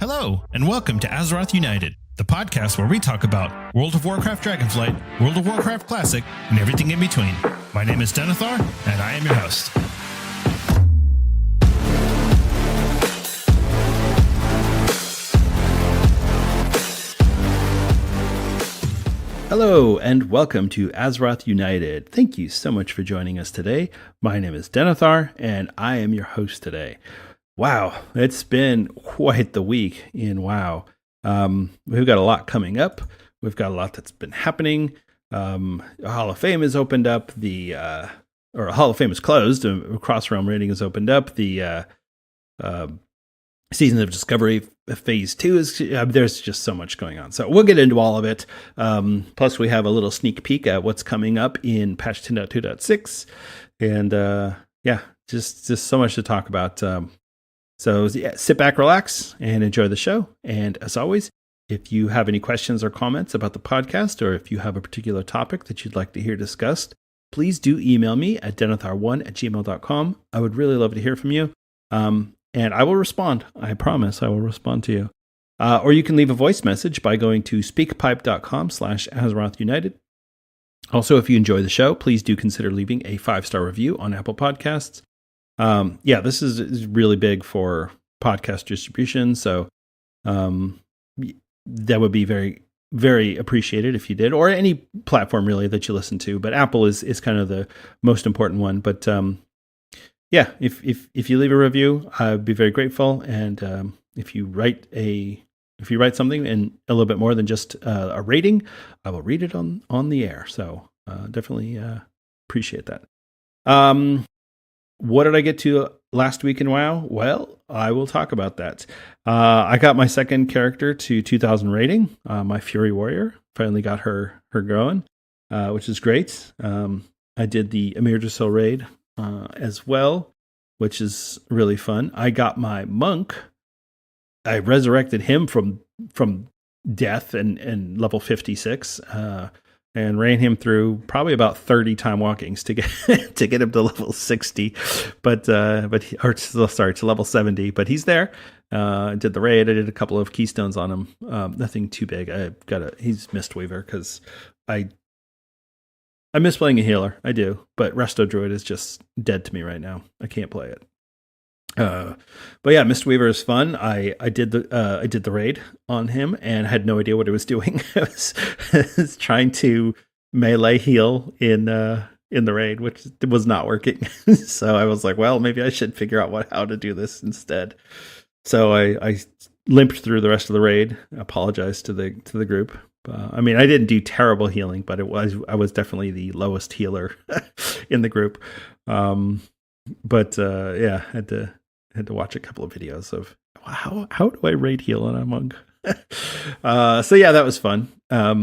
Hello, and welcome to Azeroth United, the podcast where we talk about World of Warcraft Dragonflight, World of Warcraft Classic, and everything in between. My name is Denethar, and I am your host. Hello, and welcome to Azeroth United. Thank you so much for joining us today. My name is Denethar, and I am your host today. Wow, it's been quite the week in WoW. We've got a lot coming up. We've got a lot that's been happening. Hall of Fame has opened up. Or Hall of Fame is closed. Cross-Realm Rating has opened up. The Season of Discovery Phase 2 is... there's just so much going on. So we'll get into all of it. Plus, we have a little sneak peek at what's coming up in patch 10.2.6. And just so much to talk about. So sit back, relax, and enjoy the show. And as always, if you have any questions or comments about the podcast, or if you have a particular topic that you'd like to hear discussed, please do email me at denethar1@gmail.com. I would really love to hear from you. And I will respond. I promise I will respond to you. Or you can leave a voice message by going to speakpipe.com/AzerothUnited. Also, if you enjoy the show, please do consider leaving a 5-star review on Apple Podcasts. This is really big for podcast distribution. So, that would be very, very appreciated if you did, or any platform really that you listen to, but Apple is kind of the most important one. But, if you leave a review, I'd be very grateful. And, if you write something and a little bit more than just a rating, I will read it on the air. So, definitely, appreciate that. What did I get to last week in WoW? Well, I will talk about that. I got my second character to 2,000 rating. My Fury Warrior. Finally got her going, which is great. I did the Amir Drasil raid as well, which is really fun. I got my Monk. I resurrected him from death and level 56. And ran him through probably about 30 time walkings to get him to level 60, to level 70. But he's there. Did the raid. I did a couple of keystones on him. Nothing too big. He's Mistweaver because I miss playing a healer. I do, but Resto Druid is just dead to me right now. I can't play it. Mistweaver is fun. I did the raid on him and had no idea what it was doing. I was trying to melee heal in the raid, which was not working. So I was like, well, maybe I should figure out how to do this instead. So I limped through the rest of the raid. Apologized to the group. I didn't do terrible healing, but I was definitely the lowest healer in the group. Had to watch a couple of videos of how do I raid heal on a monk. That was fun. I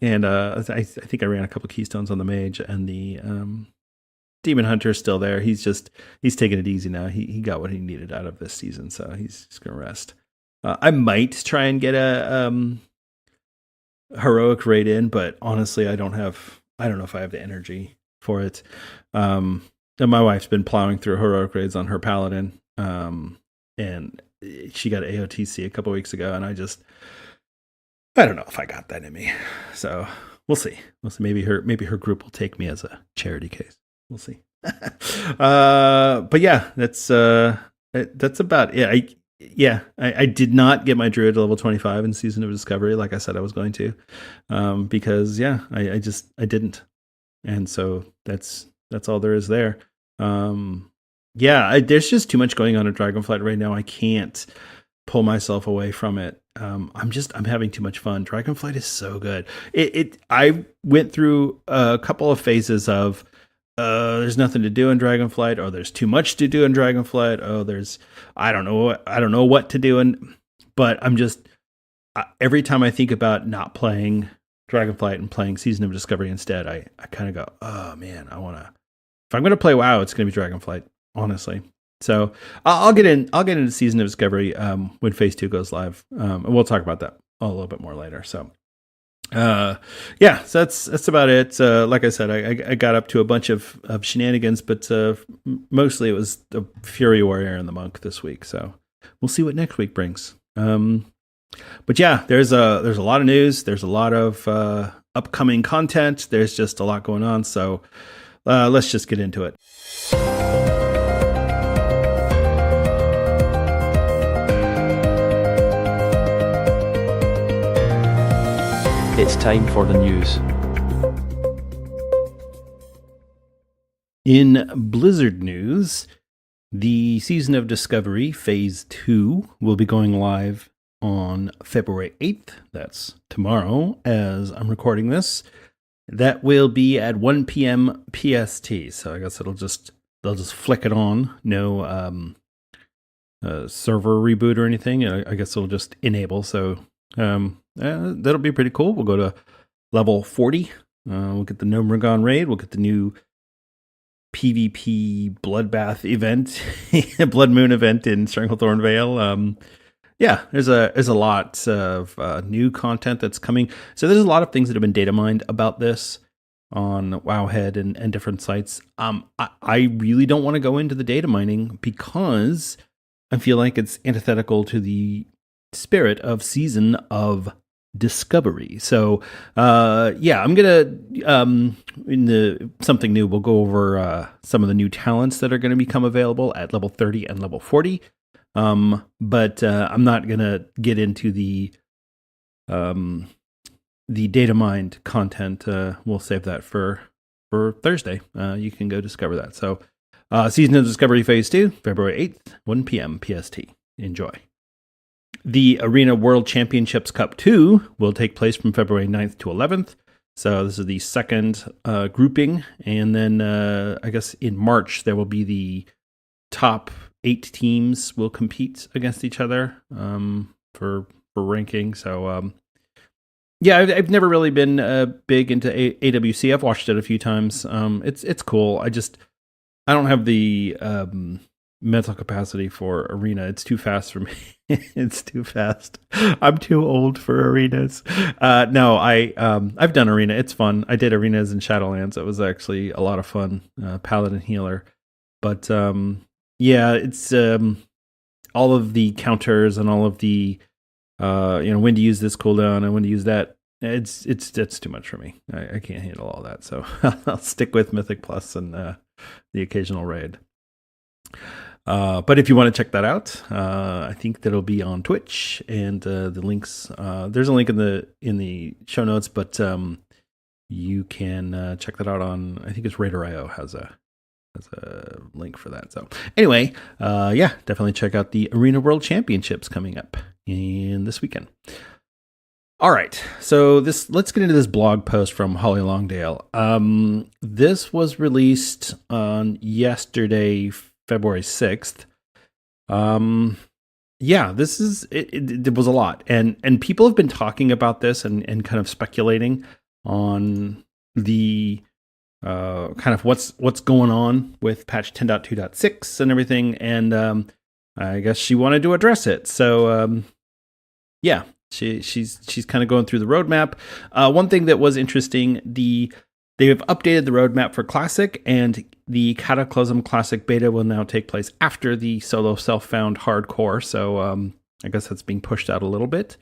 think I ran a couple of keystones on the mage, and the demon hunter is still there. He's taking it easy now. He got what he needed out of this season, so he's gonna rest. I might try and get a heroic raid in, but honestly, I don't know if I have the energy for it. And my wife's been plowing through heroic raids on her paladin. And she got AOTC a couple weeks ago, and I don't know if I got that in me. So we'll see. Maybe her group will take me as a charity case. We'll see. That's about it. I did not get my druid to level 25 in Season of Discovery, like I said I was going to, because I didn't. And so that's all there is there. There's just too much going on at Dragonflight right now. I can't pull myself away from it. I'm having too much fun. Dragonflight is so good. I went through a couple of phases of there's nothing to do in Dragonflight, or there's too much to do in Dragonflight. I don't know what to do, but I'm just every time I think about not playing Dragonflight and playing Season of Discovery instead, I kind of go, oh man, if I'm going to play WoW, it's going to be Dragonflight, honestly. So I'll get into Season of Discovery when Phase 2 goes live, and we'll talk about that a little bit more later. So so that's about it. Like I said, I got up to a bunch of shenanigans, but mostly it was the Fury Warrior and the Monk this week. So we'll see what next week brings. But yeah, there's a lot of news. There's a lot of upcoming content. There's just a lot going on. So let's just get into it. It's time for the news. In Blizzard news, the Season of Discovery Phase 2 will be going live on February 8th. That's tomorrow as I'm recording this. That will be at 1 p.m. PST. So I guess they'll just flick it on. No server reboot or anything. I guess it'll just enable. So that'll be pretty cool. We'll go to level 40. We'll get the Gnomeregan raid. We'll get the new PvP bloodbath event, Blood Moon event in Stranglethorn Vale. Yeah, there's a lot of new content that's coming. So there's a lot of things that have been data mined about this on Wowhead and different sites. I really don't want to go into the data mining because I feel like it's antithetical to the spirit of Season of Discovery. So yeah, I'm gonna in the something new, we'll go over some of the new talents that are going to become available at level 30 and level 40. But I'm not gonna get into the data mined content. We'll save that for Thursday. You can go discover that. So Season of Discovery Phase 2, February 8th, 1 p.m. PST. Enjoy. The Arena World Championships Cup 2 will take place from February 9th to 11th. So this is the second grouping. And then I guess in March, there will be the top 8 teams will compete against each other for ranking. So yeah, I've never really been big into AWC. I've watched it a few times. It's cool. I don't have the mental capacity for Arena. It's too fast for me. It's too fast. I'm too old for arenas. No, I've done Arena. It's fun. I did arenas in Shadowlands. It was actually a lot of fun. Paladin healer. But yeah, it's all of the counters and all of the when to use this cooldown and when to use that. It's too much for me. I can't handle all that. So I'll stick with Mythic Plus and the occasional raid. But if you want to check that out, I think that'll be on Twitch and the links. There's a link in the show notes, but you can check that out on. I think it's Raider.io has a link for that. So anyway, yeah, definitely check out the Arena World Championships coming up in this weekend. All right, so let's get into this blog post from Holly Longdale. This was released on yesterday, February 6th. Yeah, this is it was a lot, and people have been talking about this and kind of speculating on the kind of what's going on with patch 10.2.6 and everything, and I guess she wanted to address it. So yeah, she's kind of going through the roadmap. One thing that was interesting, they have updated the roadmap for Classic, and the Cataclysm Classic beta will now take place after the solo self-found hardcore. So I guess that's being pushed out a little bit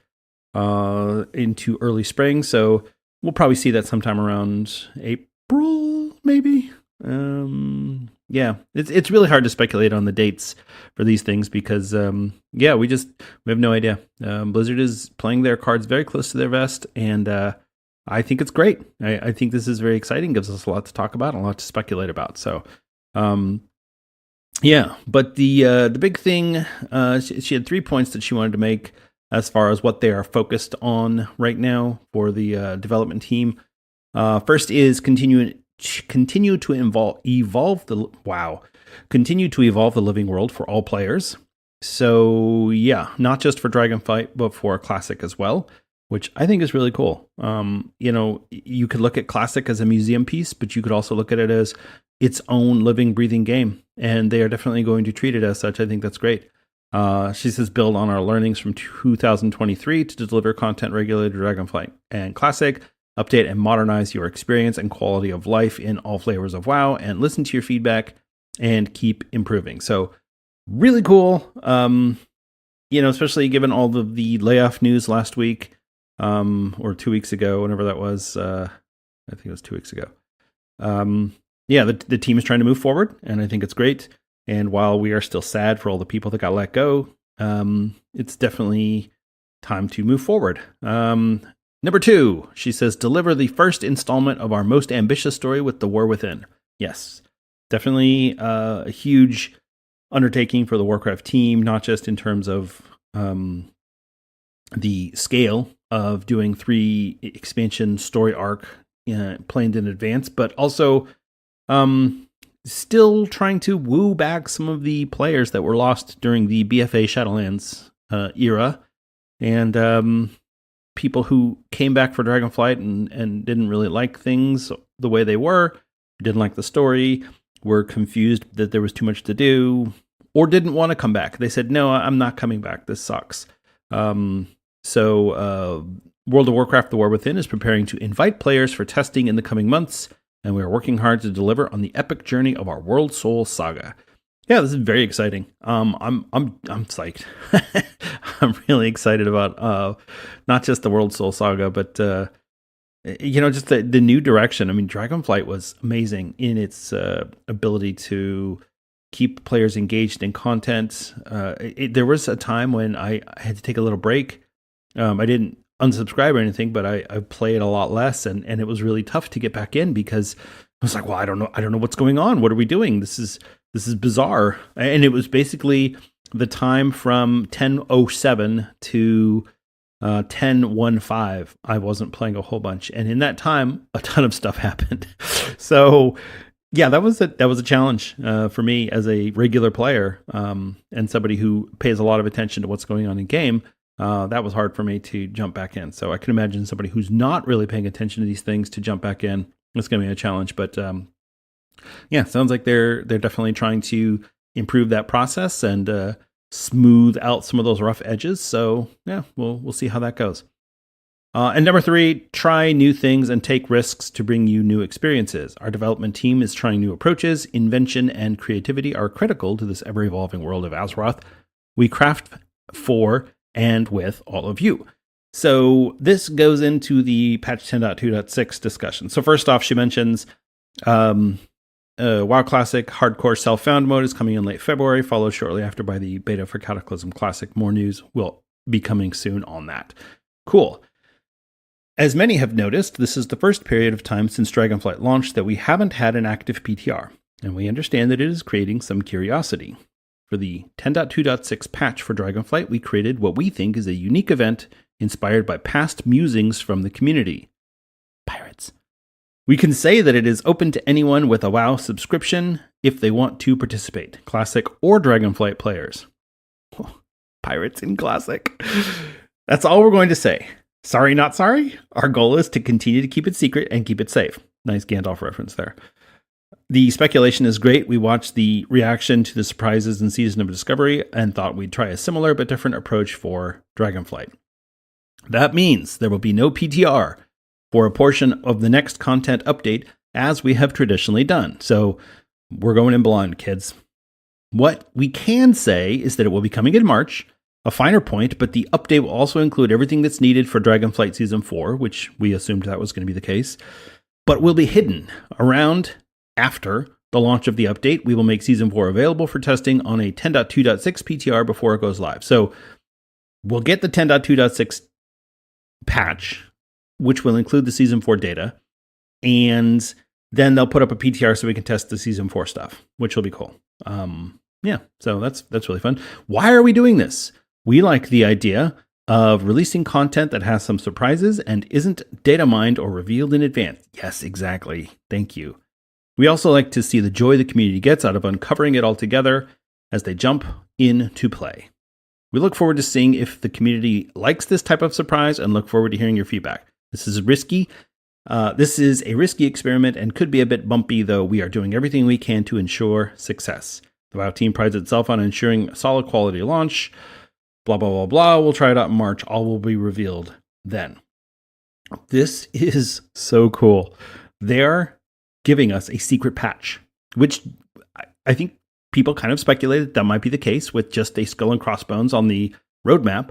into early spring. So we'll probably see that sometime around April, maybe. Yeah, it's really hard to speculate on the dates for these things because yeah, we have no idea. Blizzard is playing their cards very close to their vest, and I think it's great. I think this is very exciting. Gives us a lot to talk about, a lot to speculate about. So, yeah. But the big thing, she had 3 points that she wanted to make as far as what they are focused on right now for the development team. First is continue to evolve the living world for all players. So yeah, not just for Dragonflight, but for Classic as well, which I think is really cool. You could look at Classic as a museum piece, but you could also look at it as its own living, breathing game. And they are definitely going to treat it as such. I think that's great. She says, build on our learnings from 2023 to deliver content regulated to Dragonflight and Classic. Update and modernize your experience and quality of life in all flavors of WoW, and listen to your feedback and keep improving. So really cool. especially given all of the layoff news last week, or 2 weeks ago, whenever that was, I think it was 2 weeks ago. The team is trying to move forward, and I think it's great. And while we are still sad for all the people that got let go, it's definitely time to move forward. Number 2, she says, deliver the first installment of our most ambitious story with The War Within. Yes, definitely a huge undertaking for the Warcraft team, not just in terms of the scale of doing 3 expansion story arc planned in advance, but also still trying to woo back some of the players that were lost during the BFA Shadowlands era, and people who came back for Dragonflight and didn't really like things the way they were, didn't like the story, were confused that there was too much to do, or didn't want to come back. They said, no, I'm not coming back. This sucks. So World of Warcraft The War Within is preparing to invite players for testing in the coming months, and we are working hard to deliver on the epic journey of our World Soul saga. Yeah, this is very exciting. I'm psyched. I'm really excited about not just the World Soul saga, but just the new direction. I mean, Dragonflight was amazing in its ability to keep players engaged in content. There was a time when I had to take a little break. I didn't unsubscribe or anything, but I played a lot less, and it was really tough to get back in because I was like, well, I don't know what's going on. What are we doing? This is bizarre. And it was basically the time from 10:07 to 10:15. I wasn't playing a whole bunch, and in that time, a ton of stuff happened. So yeah, that was a challenge for me as a regular player, and somebody who pays a lot of attention to what's going on in game. That was hard for me to jump back in. So I can imagine somebody who's not really paying attention to these things to jump back in. It's going to be a challenge, but sounds like they're definitely trying to improve that process and smooth out some of those rough edges. So yeah, we'll see how that goes. And number 3, try new things and take risks to bring you new experiences. Our development team is trying new approaches. Invention and creativity are critical to this ever-evolving world of Azeroth. We craft for and with all of you. So this goes into the patch 10.2.6 discussion. So first off, she mentions WoW Classic Hardcore Self-Found mode is coming in late February, followed shortly after by the beta for Cataclysm Classic. More news will be coming soon on that. Cool. As many have noticed, this is the first period of time since Dragonflight launched that we haven't had an active PTR, and we understand that it is creating some curiosity. For the 10.2.6 patch for Dragonflight, we created what we think is a unique event inspired by past musings from the community. Pirates. We can say that it is open to anyone with a WoW subscription if they want to participate, Classic or Dragonflight players. Oh, pirates in Classic. That's all we're going to say. Sorry, not sorry. Our goal is to continue to keep it secret and keep it safe. Nice Gandalf reference there. The speculation is great. We watched the reaction to the surprises in Season of Discovery and thought we'd try a similar but different approach for Dragonflight. That means there will be no PTR for a portion of the next content update as we have traditionally done. So we're going in blind, kids. What we can say is that it will be coming in March, a finer point, but the update will also include everything that's needed for Dragonflight Season 4, which we assumed that was going to be the case, but will be hidden around after the launch of the update. We will make Season 4 available for testing on a 10.2.6 PTR before it goes live. So we'll get the 10.2.6 patch, which will include the Season 4 data, and then they'll put up a PTR so we can test the Season 4 stuff, which will be cool. So that's really fun. Why are we doing this? We like the idea of releasing content that has some surprises and isn't data mined or revealed in advance. Yes, exactly. Thank you. We also like to see the joy the community gets out of uncovering it all together as they jump into play. We look forward to seeing if the community likes this type of surprise and look forward to hearing your feedback. This is risky. This is a risky experiment and could be a bit bumpy, though we are doing everything we can to ensure success. The WoW team prides itself on ensuring a solid quality launch. Blah, blah, blah, blah. We'll try it out in March. All will be revealed then. This is so cool. They're giving us a secret patch, which I think people kind of speculated that might be the case with just a skull and crossbones on the roadmap,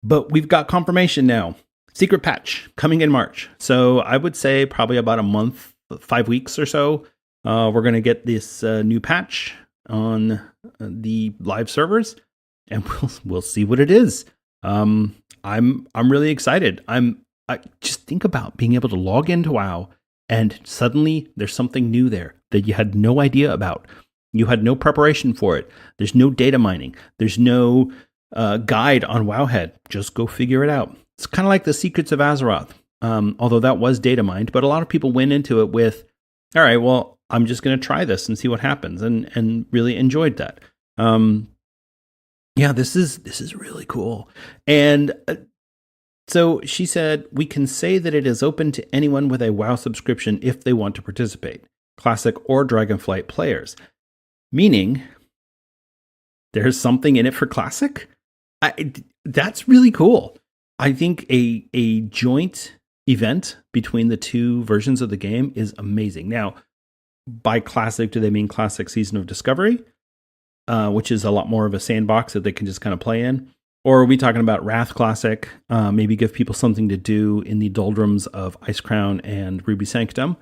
but we've got confirmation now. Secret patch coming in March. So I would say probably about a month, 5 weeks or so. We're going to get this new patch on the live servers, and we'll see what it is. I'm really excited. I just think about being able to log into WoW, and suddenly there's something new there that you had no idea about. You had no preparation for it. There's no data mining. There's no guide on Wowhead. Just go figure it out. It's kind of like the Secrets of Azeroth, although that was data mined. But a lot of people went into it with, all right, well, I'm just going to try this and see what happens, and really enjoyed that. Yeah, this is really cool. And so she said, we can say that it is open to anyone with a WoW subscription if they want to participate, Classic or Dragonflight players. Meaning, there's something in it for Classic? That's really cool. I think a joint event between the two versions of the game is amazing. Now, by Classic, do they mean Classic Season of Discovery, which is a lot more of a sandbox that they can just kind of play in? Or are we talking about Wrath Classic, maybe give people something to do in the doldrums of Icecrown and Ruby Sanctum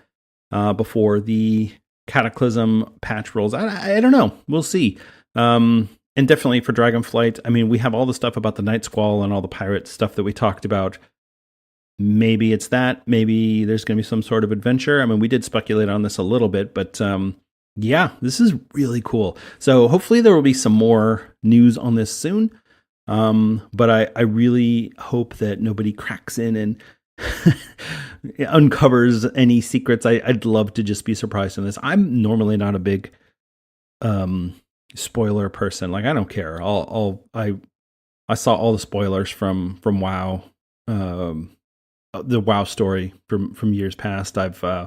before the Cataclysm patch rolls out? I don't know. We'll see. And definitely for Dragonflight, I mean, we have all the stuff about the Night Squall and all the pirate stuff that we talked about. Maybe it's that. Maybe there's going to be some sort of adventure. I mean, we did speculate on this a little bit, but yeah, this is really cool. So hopefully there will be some more news on this soon. But I really hope that nobody cracks in and uncovers any secrets. I'd love to just be surprised in this. I'm normally not a big spoiler person. Like, I don't care. I saw all the spoilers from WoW, the WoW story from years past. I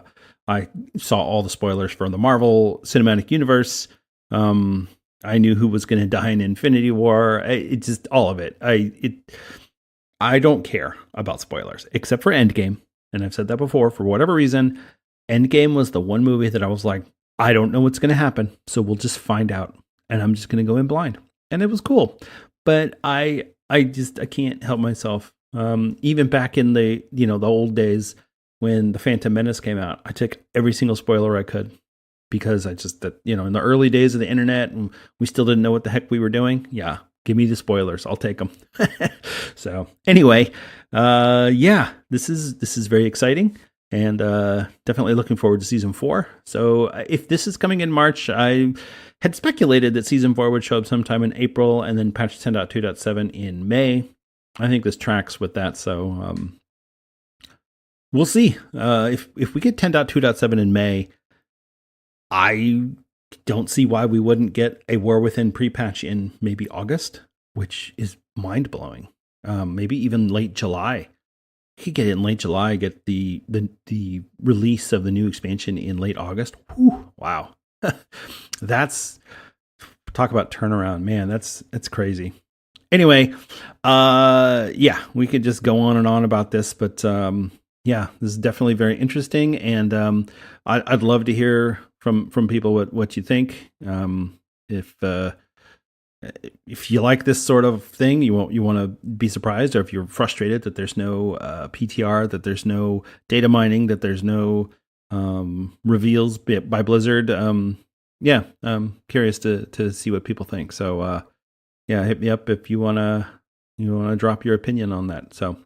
saw all the spoilers from the Marvel Cinematic Universe. I knew who was going to die in Infinity War. It just all of it. I don't care about spoilers except for Endgame, and I've said that before. For whatever reason, Endgame was the one movie that I was like, I don't know what's going to happen, so we'll just find out, and I'm just going to go in blind. And it was cool, but I can't help myself. Even back in the old days when the Phantom Menace came out, I took every single spoiler I could because in the early days of the internet and we still didn't know what the heck we were doing. Yeah, give me the spoilers. I'll take them. So anyway, yeah, this is very exciting. And definitely looking forward to Season 4. So if this is coming in March, I had speculated that Season 4 would show up sometime in April and then patch 10.2.7 in May. I think this tracks with that. So we'll see. If we get 10.2.7 in May, I don't see why we wouldn't get a War Within pre-patch in maybe August, which is mind-blowing. Maybe even late July. You could get it in late July, get the release of the new expansion in late August. Whew, wow. That's, talk about turnaround, man. That's crazy. Anyway, yeah, we could just go on and on about this, but yeah, this is definitely very interesting, and I'd love to hear from people what you think. If you like this sort of thing, you want to be surprised, or if you're frustrated that there's no PTR, that there's no data mining, that there's no reveals by Blizzard. Yeah, I'm curious to see what people think. So yeah, hit me up if you wanna drop your opinion on that. So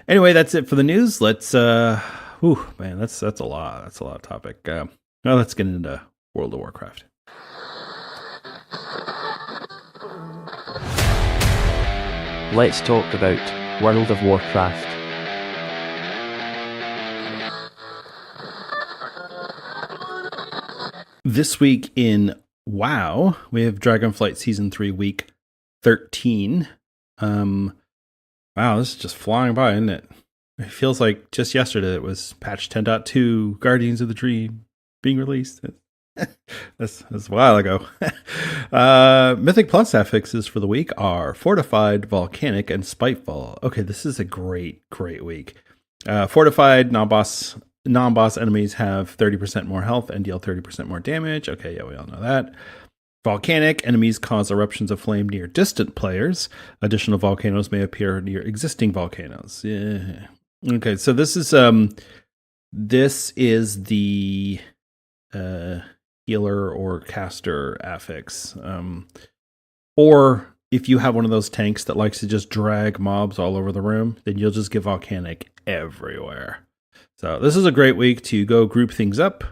anyway, that's it for the news. Let's man, that's a lot. That's a lot of topic. Well, let's get into World of Warcraft. Let's talk about World of Warcraft. This week in WoW, we have Dragonflight Season 3 Week 13. Wow, this is just flying by, isn't it? It feels like just yesterday it was patch 10.2, Guardians of the Dream being released. That's a while ago. Mythic Plus affixes for the week are Fortified, Volcanic, and Spiteful. Okay, this is a great week. Fortified, non-boss enemies have 30% more health and deal 30% more damage. Okay, yeah, we all know that. Volcanic enemies cause eruptions of flame near distant players. Additional volcanoes may appear near existing volcanoes. Yeah. Okay, so this is the healer or caster affix. Or if you have one of those tanks that likes to just drag mobs all over the room, then you'll just get volcanic everywhere. So this is a great week to go group things up,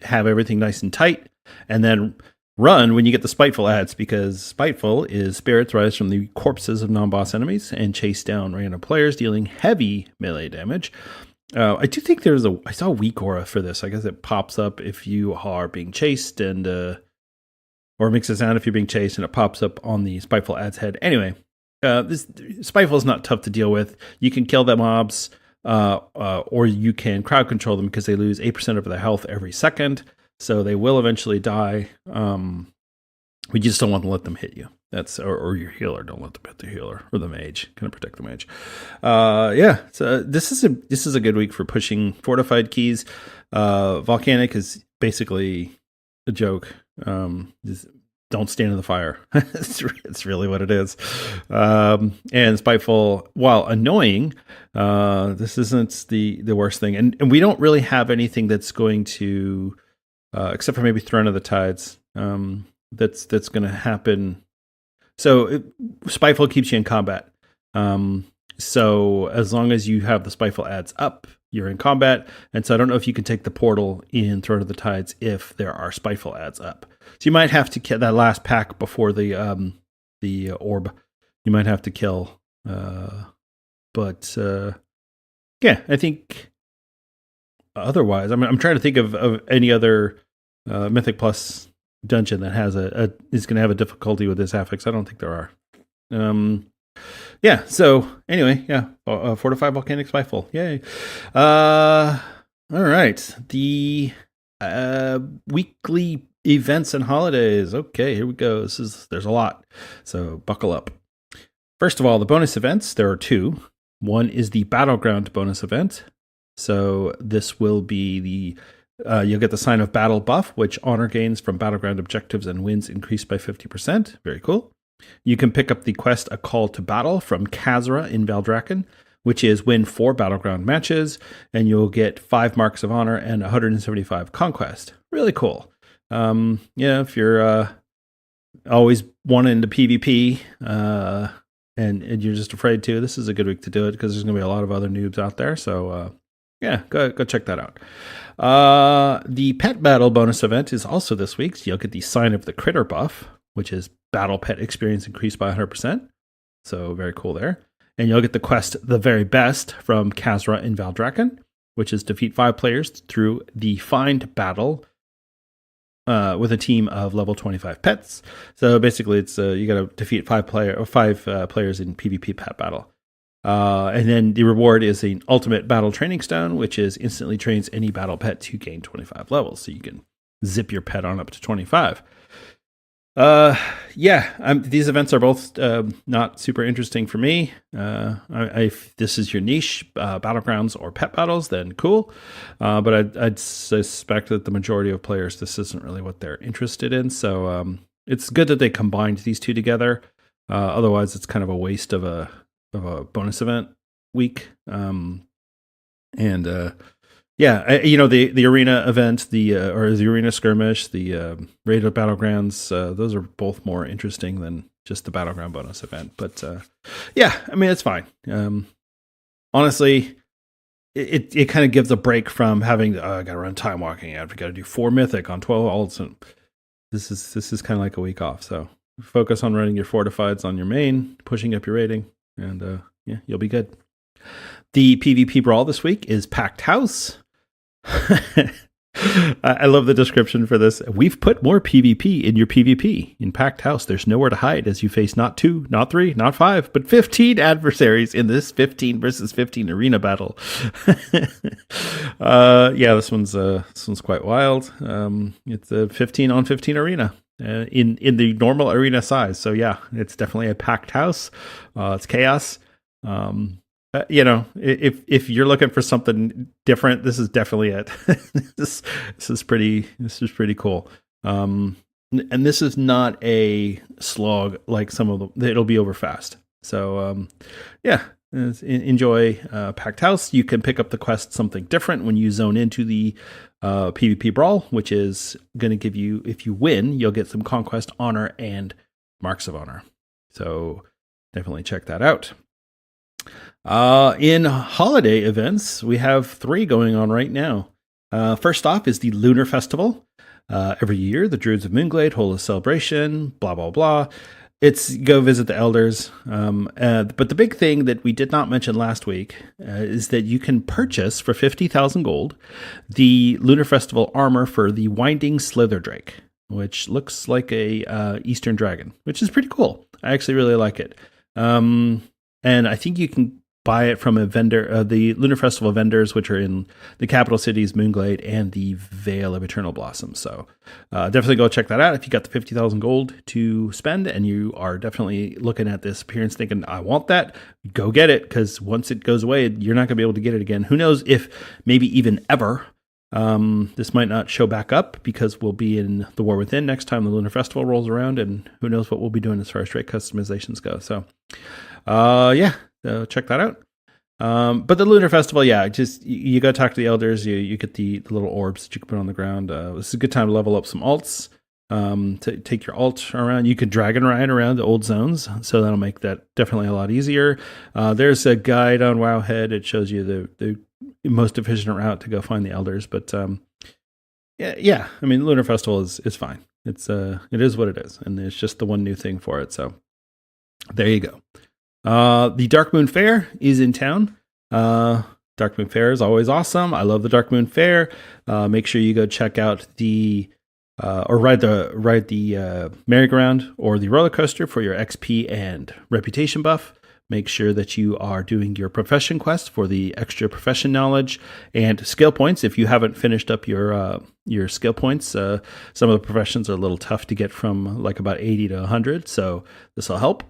have everything nice and tight, and then run when you get the Spiteful adds, because Spiteful is spirits rise from the corpses of non-boss enemies and chase down random players, dealing heavy melee damage. I do think I saw a weak aura for this. I guess it pops up if you are being chased, and or makes a sound if you're being chased, and it pops up on the Spiteful ad's head. Anyway, this Spiteful is not tough to deal with. You can kill the mobs, or you can crowd control them because they lose 8% of their health every second. So they will eventually die. We just don't want to let them hit you. That's or your healer. Don't let them hit the healer or the mage. Kind of protect the mage. Yeah. So this is a good week for pushing fortified keys. Volcanic is basically a joke. Don't stand in the fire. It's really what it is. And Spiteful, while annoying, this isn't the worst thing. And we don't really have anything that's going to, except for maybe Throne of the Tides, that's going to happen. So Spiteful keeps you in combat. So as long as you have the Spiteful adds up, you're in combat. And so I don't know if you can take the portal in Throne of the Tides if there are Spiteful adds up. So you might have to kill that last pack before the orb. You might have to kill. But yeah, I think otherwise, I mean, I'm trying to think of any other Mythic Plus dungeon that has is going to have a difficulty with this affix. I don't think there are. Yeah. So anyway, yeah, fortified volcanic Spiteful. Yay. All right. The weekly events and holidays. Okay, here we go. There's a lot. So buckle up. First of all, the bonus events. There are two. One is the Battleground bonus event. So this will be you'll get the Sign of Battle buff, which honor gains from Battleground objectives and wins increased by 50%. Very cool. You can pick up the quest A Call to Battle from Khazra in Valdrakken, which is win 4 Battleground matches, and you'll get 5 Marks of Honor and 175 Conquest. Really cool. Yeah, if you're always wanting to PvP and you're just afraid to, this is a good week to do it because there's going to be a lot of other noobs out there. So yeah, go check that out. The Pet Battle bonus event is also this week. So you'll get the Sign of the Critter buff, which is Battle Pet experience increased by 100%. So very cool there. And you'll get the quest The Very Best from Khazra in Valdrakken, which is defeat 5 players through the Find Battle with a team of level 25 pets. So basically, it's you got to defeat 5 players in PvP pet battle. And then the reward is an Ultimate Battle Training Stone, which is instantly trains any battle pet to gain 25 levels. So you can zip your pet on up to 25. Yeah, these events are both not super interesting for me. If this is your niche, battlegrounds or pet battles, then cool. But I'd suspect that the majority of players, this isn't really what they're interested in. So it's good that they combined these two together. Otherwise, it's kind of a waste of a bonus event week. Yeah, the arena event, the arena skirmish, the raid of battlegrounds, those are both more interesting than just the battleground bonus event. But yeah, I mean, it's fine. Honestly, it kind of gives a break from having I got to run time walking. I've got to do 4 mythic on 12 alts, and this is kind of like a week off. So focus on running your fortifieds on your main, pushing up your rating, and yeah, you'll be good. The PvP brawl this week is Packed House. I love the description for this. We've put more PvP in your PvP. In Packed House, there's nowhere to hide as you face not 2, not 3, not 5, but 15 adversaries in this 15 versus 15 arena battle. Yeah, this one's quite wild. It's a 15 on 15 arena in the normal arena size. So yeah, it's definitely a packed house. It's chaos. If you're looking for something different, this is definitely it. This is pretty cool. and this is not a slog like some of them. It'll be over fast. So yeah, enjoy Packed House. You can pick up the quest Something Different when you zone into the PvP Brawl, which is going to give you, if you win, you'll get some Conquest, Honor, and Marks of Honor. So definitely check that out. In holiday events, we have 3 going on right now. First off is the Lunar Festival. Every year, the Druids of Moonglade hold a celebration, blah, blah, blah. It's go visit the elders. But the big thing that we did not mention last week is that you can purchase for 50,000 gold the Lunar Festival armor for the Winding Slitherdrake, which looks like a Eastern dragon, which is pretty cool. I actually really like it. And I think you can buy it from a vendor, the Lunar Festival vendors, which are in the capital cities, Moonglade, and the Vale of Eternal Blossoms. So definitely go check that out if you got the 50,000 gold to spend and you are definitely looking at this appearance thinking, I want that, go get it, because once it goes away, you're not going to be able to get it again. Who knows if maybe even ever. This might not show back up because we'll be in the War Within next time the Lunar Festival rolls around, and who knows what we'll be doing as far as straight customizations go. So yeah. So check that out. But the Lunar Festival, yeah, just you got to talk to the elders. You get the little orbs that you can put on the ground. This is a good time to level up some alts. To take your alt around. You could dragon ride around the old zones, so that'll make that definitely a lot easier. There's a guide on Wowhead. It shows you the most efficient route to go find the elders. But yeah. I mean, the Lunar Festival is fine. It is what it is, and there's just the one new thing for it. So there you go. The Dark Moon Fair is in town. Dark Moon Fair is always awesome. I love the Dark Moon Fair. Make sure you go check out the or ride the merry-go-round or the roller coaster for your XP and reputation buff. Make sure that you are doing your profession quest for the extra profession knowledge and skill points. If you haven't finished up your skill points, some of the professions are a little tough to get from like about 80 to 100. So this will help.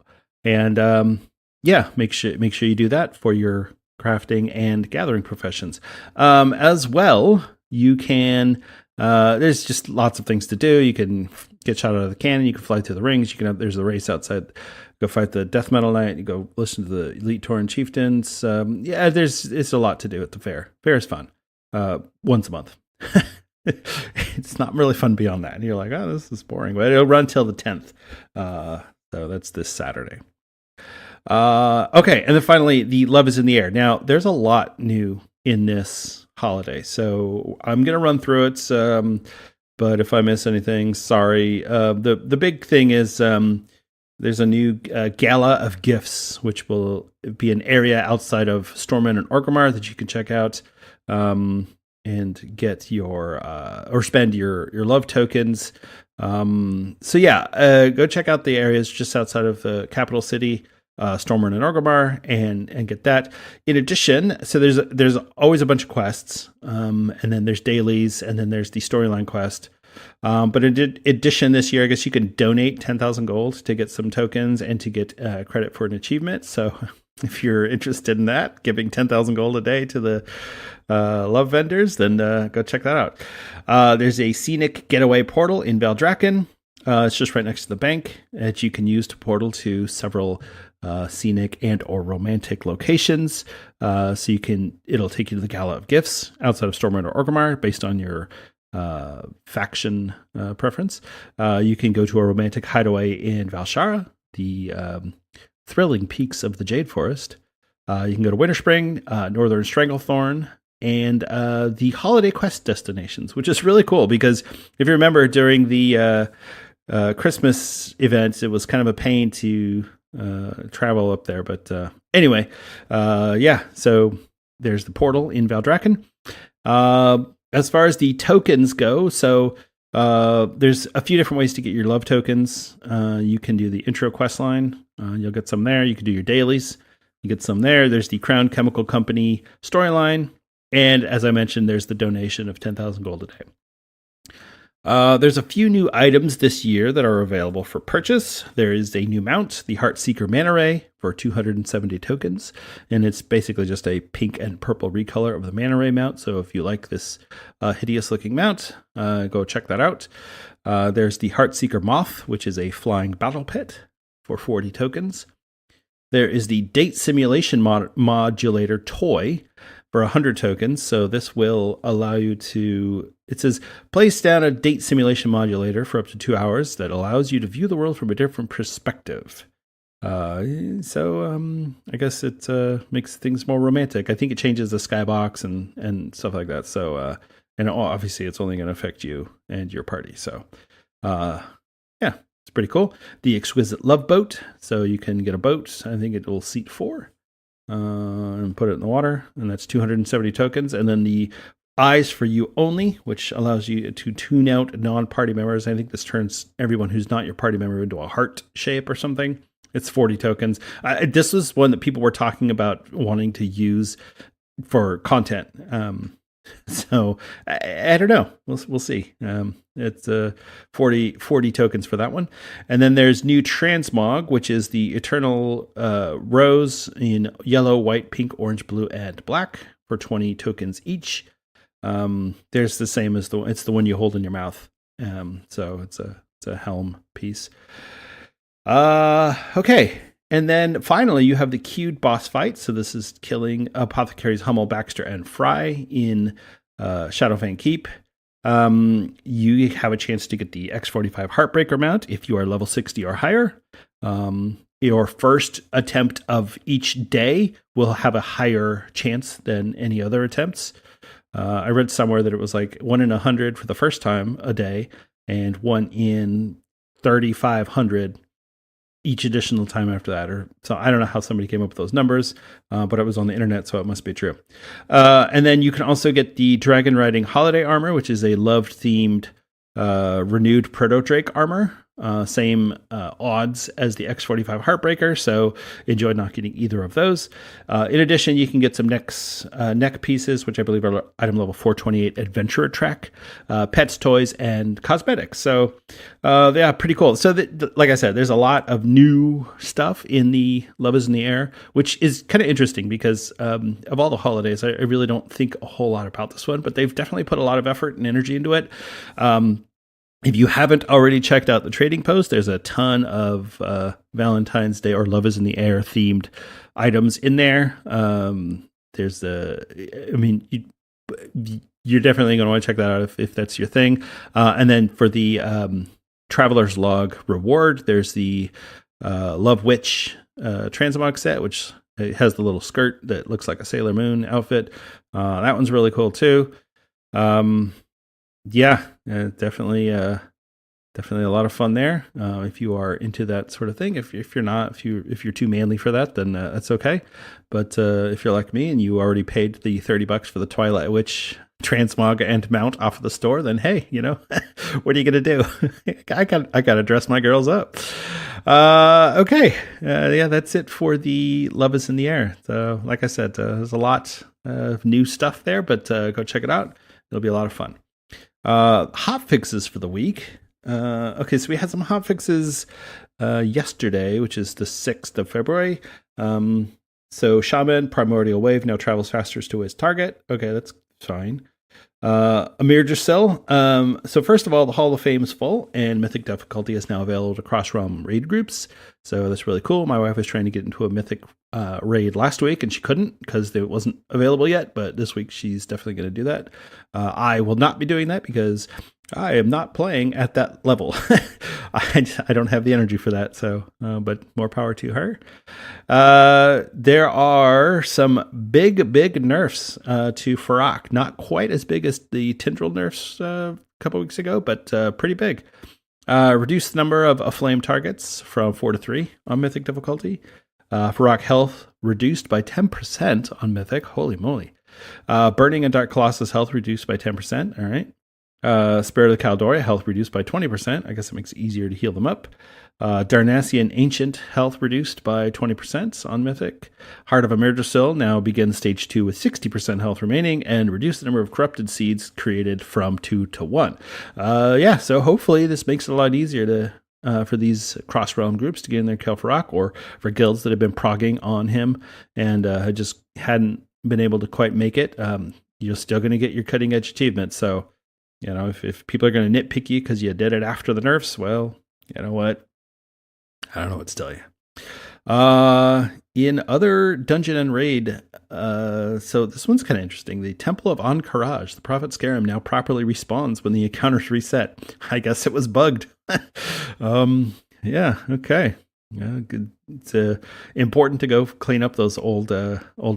And yeah, make sure you do that for your crafting and gathering professions. As well, you can. There's just lots of things to do. You can get shot out of the cannon. You can fly through the rings. There's a race outside. Go fight the Death Metal Knight. You go listen to the Elite Tauren Chieftains. Yeah, it's a lot to do at the fair. Fair is fun. Once a month. It's not really fun beyond that. And you're like, oh, this is boring. But it'll run till the 10th. So that's this Saturday. Okay, and then finally, the Love is in the Air. Now, there's a lot new in this holiday, so I'm going to run through it, but if I miss anything, sorry. The big thing is there's a new Gala of Gifts, which will be an area outside of Stormwind and Orgrimmar that you can check out and get your or spend your love tokens. So yeah, go check out the areas just outside of the capital city, Stormwind and Orgrimmar, and get that. In addition, so there's always a bunch of quests, and then there's dailies, and then there's the storyline quest. But in addition, this year, I guess you can donate 10,000 gold to get some tokens and to get credit for an achievement. So if you're interested in that, giving 10,000 gold a day to the love vendors, then go check that out. There's a scenic getaway portal in Valdrakken. It's just right next to the bank that you can use to portal to several scenic and or romantic locations. So it'll take you to the Gala of Gifts outside of Stormwind or Orgrimmar based on your faction preference. You can go to a romantic hideaway in Valshara, the thrilling peaks of the Jade Forest. You can go to Winterspring, Northern Stranglethorn, and the holiday quest destinations, which is really cool because if you remember during the Christmas events, it was kind of a pain to travel up there. But anyway, yeah, so there's the portal in Valdrakken. As far as the tokens go, so there's a few different ways to get your love tokens. You can do the intro quest line. You'll get some there. You can do your dailies. You get some there. There's the Crown Chemical Company storyline. And as I mentioned, there's the donation of 10,000 gold a day. There's a few new items this year that are available for purchase. There is a new mount, the Heartseeker Mana Ray, for 270 tokens, and it's basically just a pink and purple recolor of the Mana Ray mount. So if you like this hideous-looking mount, go check that out. There's the Heartseeker Moth, which is a flying battle pit for 40 tokens. There is the Date Simulation Modulator toy for 100 tokens. So this will allow you to, it says, place down a date simulation modulator for up to 2 hours that allows you to view the world from a different perspective. So I guess it makes things more romantic. I think it changes the skybox and stuff like that. So, and obviously it's only going to affect you and your party. So, yeah, it's pretty cool. The Exquisite Love Boat. So you can get a boat. I think it will seat 4. And put it in the water, and that's 270 tokens. And then the Eyes for You Only, which allows you to tune out non-party members. I think this turns everyone who's not your party member into a heart shape or something. It's 40 tokens. This was one that people were talking about wanting to use for content. So I don't know. We'll see. It's 40 tokens for that one. And then there's new Transmog, which is the Eternal Rose in yellow, white, pink, orange, blue, and black for 20 tokens each. There's the same as it's the one you hold in your mouth. So it's a helm piece. Okay. And then finally, you have the queued boss fight. So this is killing Apothecaries Hummel, Baxter, and Fry in Shadowfang Keep. You have a chance to get the X45 Heartbreaker mount if you are level 60 or higher. Your first attempt of each day will have a higher chance than any other attempts. I read somewhere that it was like 1 in 100 for the first time a day and 1 in 3,500 each additional time after that. Or so I don't know how somebody came up with those numbers, but it was on the internet, so it must be true. And then you can also get the Dragon Riding Holiday Armor, which is a love-themed renewed Proto-Drake armor. Same odds as the X45 Heartbreaker, so enjoy not getting either of those. In addition, you can get some neck pieces, which I believe are item level 428 Adventurer Track, pets, toys, and cosmetics. So, yeah, pretty cool. So, like I said, there's a lot of new stuff in the Love is in the Air, which is kind of interesting because of all the holidays, I really don't think a whole lot about this one, but they've definitely put a lot of effort and energy into it. If you haven't already checked out the trading post, there's a ton of Valentine's Day or Love is in the Air themed items in there. There's you're definitely going to want to check that out if that's your thing. And then for the Traveler's Log reward, there's the Love Witch Transmog set, which has the little skirt that looks like a Sailor Moon outfit. That one's really cool too. Yeah, definitely a lot of fun there. If you are into that sort of thing, if you're not, if you're too manly for that, then that's okay. But if you're like me and you already paid the $30 for the Twilight Witch transmog and mount off of the store, then hey, what are you gonna do? I gotta dress my girls up. Okay, yeah, that's it for the Love is in the Air. So, like I said, there's a lot of new stuff there, but go check it out. It'll be a lot of fun. Hotfixes for the week. Okay, so we had some hotfixes yesterday, which is the 6th of February. So Shaman, Primordial Wave now travels faster to his target. Okay, that's fine. Amir Drassil. So first of all, the Hall of Fame is full, and Mythic difficulty is now available to cross-realm raid groups. So that's really cool. My wife was trying to get into a Mythic raid last week, and she couldn't because it wasn't available yet. But this week, she's definitely going to do that. I will not be doing that because I am not playing at that level. I don't have the energy for that. So, but more power to her. There are some big nerfs to Farak. Not quite as big as the Tindral nerfs a couple weeks ago, but pretty big. Reduce the number of aflame targets from 4 to 3 on Mythic difficulty. Farak health reduced by 10% on Mythic. Holy moly. Burning and Dark Colossus health reduced by 10%. All right. Spirit of the Caldora health reduced by 20%. I guess it makes it easier to heal them up. Darnassian Ancient health reduced by 20% on Mythic. Heart of Emergisil now begins stage 2 with 60% health remaining, and reduce the number of corrupted seeds created from 2 to 1. So hopefully this makes it a lot easier to for these cross-realm groups to get in there kill Farak, or for guilds that have been progging on him and just hadn't been able to quite make it. You're still going to get your cutting-edge achievements. So, if people are going to nitpick you because you did it after the nerfs, well, you know what? I don't know what to tell you. In other dungeon and raid, so this one's kind of interesting. The Temple of Ankaraj, the Prophet Scarum, now properly respawns when the encounters reset. I guess it was bugged. Okay. Yeah, good. It's important to go clean up those old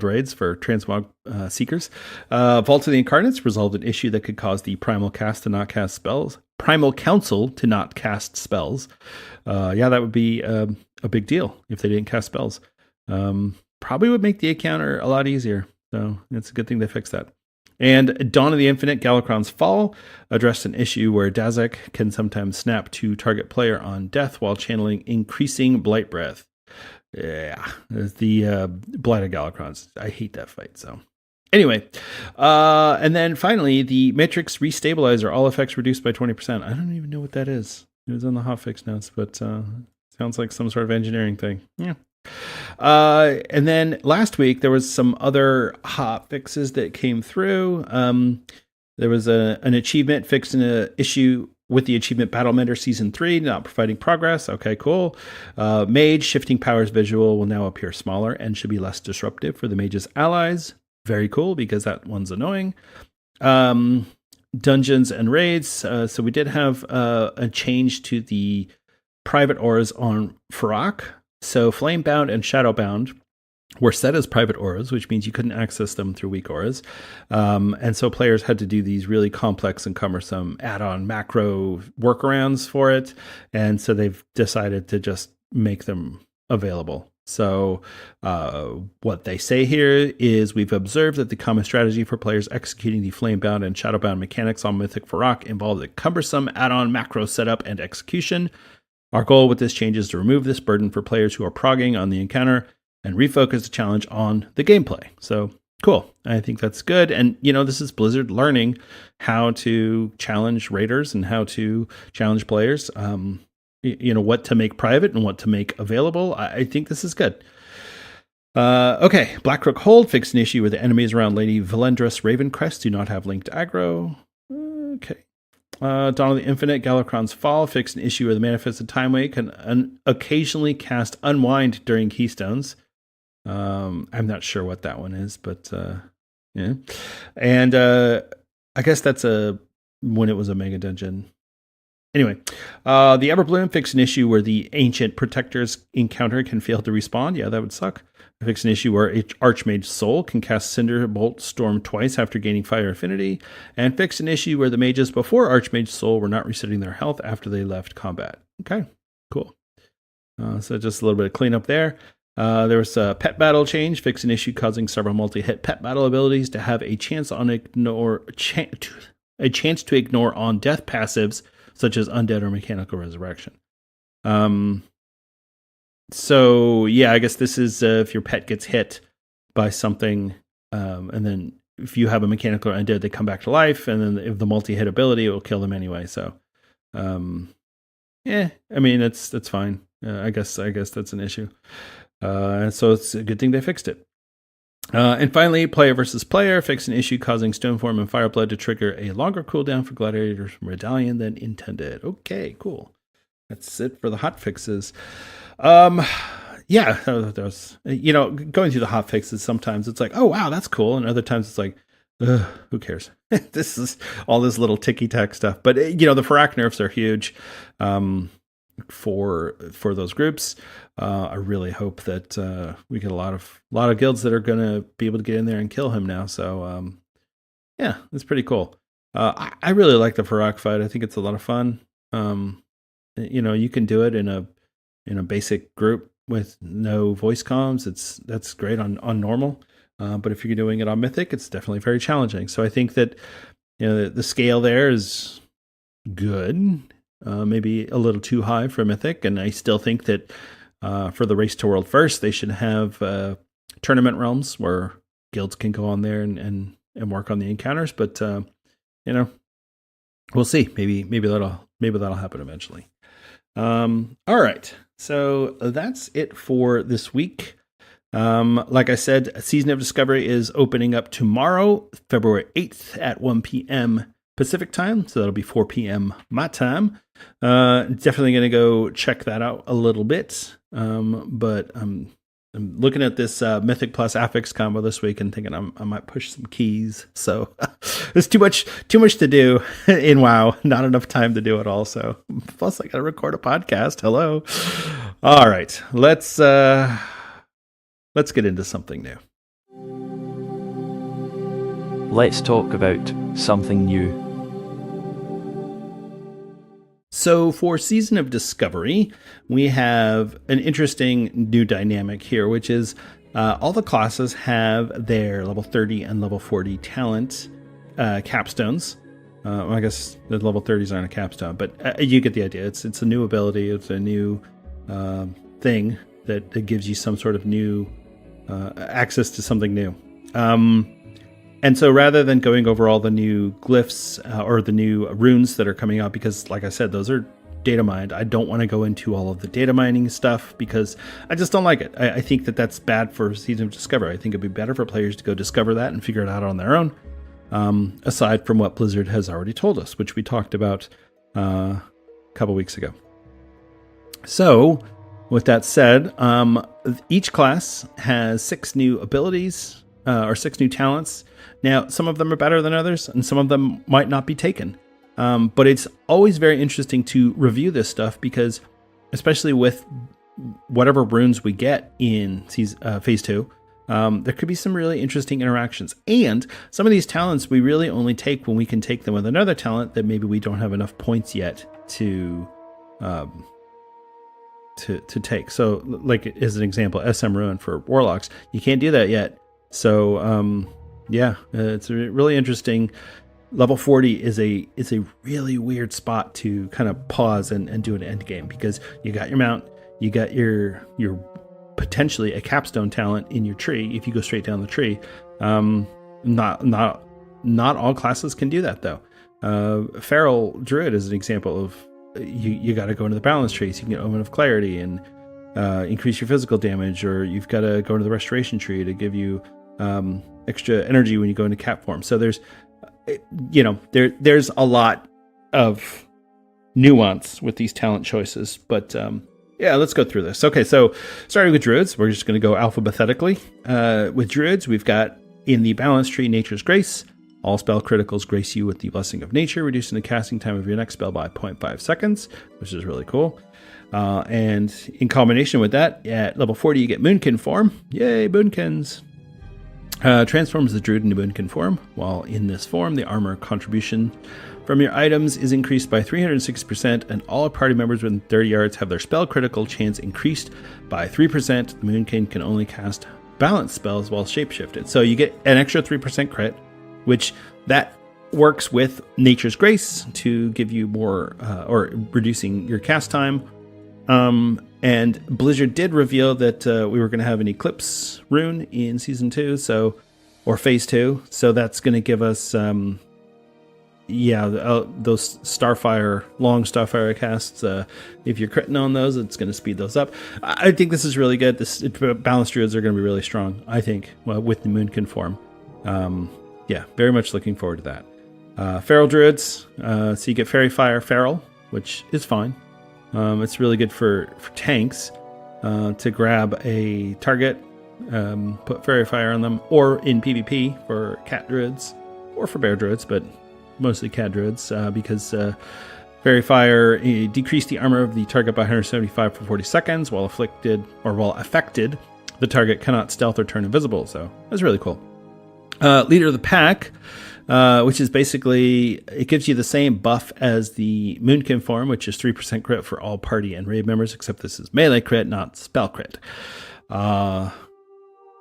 raids for transmog seekers. Vault of the Incarnates resolved an issue that could cause the Primal Cast to not cast spells. Primal Council to not cast spells. That would be a big deal if they didn't cast spells. Probably would make the encounter a lot easier. So it's a good thing they fixed that. And Dawn of the Infinite, Galakron's Fall, addressed an issue where Dazek can sometimes snap to target player on death while channeling increasing Blight Breath. Yeah, the Blighted Galakrons. I hate that fight, so... Anyway, and then finally, the Matrix Restabilizer, all effects reduced by 20%. I don't even know what that is. It was on the hotfix notes, but sounds like some sort of engineering thing. Yeah. And then last week, there was some other hot fixes that came through. There was an achievement fixing an issue with the achievement Battle Mender Season 3, not providing progress. Okay, cool. Mage Shifting Powers visual will now appear smaller and should be less disruptive for the mage's allies. Very cool, because that one's annoying. Dungeons and raids. So we did have a change to the private auras on Farak. So Flamebound and Shadowbound were set as private auras, which means you couldn't access them through weak auras. And so players had to do these really complex and cumbersome add-on macro workarounds for it. And so they've decided to just make them available. So what they say here is, we've observed that the common strategy for players executing the Flamebound and Shadowbound mechanics on Mythic Farak involves a cumbersome add-on macro setup and execution. Our goal with this change is to remove this burden for players who are progging on the encounter and refocus the challenge on the gameplay. So cool. I think that's good. And, this is Blizzard learning how to challenge raiders and how to challenge players. What to make private and what to make available. I think this is good. Okay. Blackrook Hold fixed an issue where the enemies around Lady Valendrus Ravencrest do not have linked aggro. Okay. Dawn of the Infinite, Galakron's Fall fixed an issue where the Manifested Timeway can occasionally cast Unwind during Keystones. I'm not sure what that one is, but yeah. And I guess that's when it was a mega dungeon. Anyway, the Everbloom fixed an issue where the Ancient Protector's encounter can fail to respawn. Yeah, that would suck. Fix an issue where Archmage Soul can cast Cinderbolt Storm twice after gaining Fire Affinity, and fix an issue where the mages before Archmage Soul were not resetting their health after they left combat. Okay, cool. So just a little bit of cleanup there. There was a pet battle change, fix an issue causing several multi-hit pet battle abilities to have a chance to ignore on death passives such as Undead or Mechanical Resurrection. So, yeah, I guess this is if your pet gets hit by something, and then if you have a Mechanical or Undead, they come back to life, and then if the multi-hit ability, it will kill them anyway. So, that's fine. I guess that's an issue. So it's a good thing they fixed it. And finally, player versus player fixed an issue causing Stoneform and Fireblood to trigger a longer cooldown for Gladiator's Medallion than intended. Okay, cool. That's it for the hot fixes. There's, going through the hot fixes, sometimes it's like, oh, wow, that's cool. And other times it's like, who cares? This is all this little ticky-tack stuff. But, the Farak nerfs are huge for those groups. I really hope that we get a lot of guilds that are going to be able to get in there and kill him now. So, it's pretty cool. I really like the Farak fight. I think it's a lot of fun. You can do it in a basic group with no voice comms. That's great on normal. But if you're doing it on Mythic, it's definitely very challenging. So I think that the scale there is good. maybe a little too high for Mythic. And I still think that for the Race to World First, they should have tournament realms where guilds can go on there and work on the encounters. But we'll see. Maybe that'll happen eventually. All right. So that's it for this week. Like I said, Season of Discovery is opening up tomorrow, February 8th at 1 p.m. Pacific time. So that'll be 4 p.m. my time. Definitely going to go check that out a little bit. But I'm looking at this Mythic plus Affix combo this week and thinking I might push some keys. So there's too much to do in WoW. Not enough time to do it all. So plus I got to record a podcast. Hello. All right, let's get into something new. Let's talk about something new. So for Season of Discovery, we have an interesting new dynamic here, which is all the classes have their level 30 and level 40 talent capstones. Well, I guess the level 30s aren't a capstone, but you get the idea. It's a new ability. It's a new thing that gives you some sort of new access to something new. And so rather than going over all the new glyphs or the new runes that are coming out, because like I said, those are data mined, I don't want to go into all of the data mining stuff because I just don't like it. I think that's bad for Season of Discovery. I think it'd be better for players to go discover that and figure it out on their own, aside from what Blizzard has already told us, which we talked about a couple weeks ago. So with that said, each class has 6 new abilities or 6 new talents. Now, some of them are better than others, and some of them might not be taken. But it's always very interesting to review this stuff because, especially with whatever runes we get in Phase 2, there could be some really interesting interactions. And some of these talents we really only take when we can take them with another talent that maybe we don't have enough points yet to take. So, like as an example, SM Ruin for Warlocks, you can't do that yet. So, it's really interesting. Level 40 is a really weird spot to kind of pause and do an end game because you got your mount, you got your potentially a capstone talent in your tree if you go straight down the tree. Not all classes can do that though. Feral Druid is an example of you got to go into the balance tree so you can get Omen of Clarity and increase your physical damage, or you've got to go into the restoration tree to give you extra energy when you go into cap form. So there's a lot of nuance with these talent choices, but let's go through this. Okay, so starting with Druids, we're just going to go alphabetically. With Druids, we've got in the balance tree Nature's Grace. All spell criticals grace you with the Blessing of Nature, reducing the casting time of your next spell by 0.5 seconds, which is really cool. And in combination with that, at level 40, you get Moonkin form. Yay, Moonkins! Transforms the Druid into Moonkin form. While in this form, the armor contribution from your items is increased by 360%, and all party members within 30 yards have their spell critical chance increased by 3%. The Moonkin can only cast balance spells while shapeshifted. So you get an extra 3% crit, which that works with Nature's Grace to give you more, or reducing your cast time. And Blizzard did reveal that we were going to have an Eclipse rune in Season 2, or Phase 2. So that's going to give us, those Starfire, long Starfire casts. If you're critting on those, it's going to speed those up. I think this is really good. Balanced Druids are going to be really strong, I think, with the Moonkin form. Very much looking forward to that. Feral Druids, so you get Fairy Fire Feral, which is fine. It's really good for tanks to grab a target, put Fairy Fire on them, or in PvP for Cat Druids, or for Bear Druids, but mostly Cat Druids, because Fairy Fire decreased the armor of the target by 175 for 40 seconds, while affected, the target cannot stealth or turn invisible, so that's really cool. Leader of the Pack, which is basically, it gives you the same buff as the Moonkin form, which is 3% crit for all party and raid members, except this is melee crit, not spell crit. And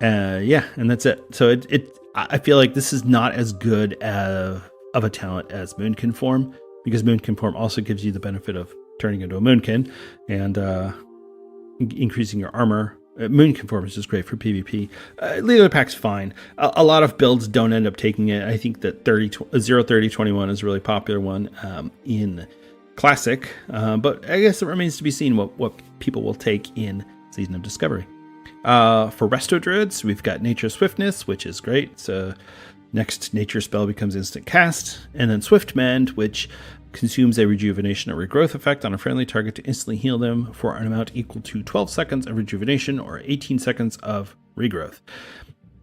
that's it. So I feel like this is not as good of a talent as Moonkin form, because Moonkin form also gives you the benefit of turning into a Moonkin and increasing your armor. Moonkin form is just great for PvP. Leader Pack's fine. A lot of builds don't end up taking it. I think that 0-30-21 is a really popular one in Classic, but I guess it remains to be seen what people will take in Season of Discovery. For Resto Druids, we've got Nature Swiftness, which is great. So next nature spell becomes instant cast, and then Swift Mend, which consumes a rejuvenation or regrowth effect on a friendly target to instantly heal them for an amount equal to 12 seconds of rejuvenation or 18 seconds of regrowth.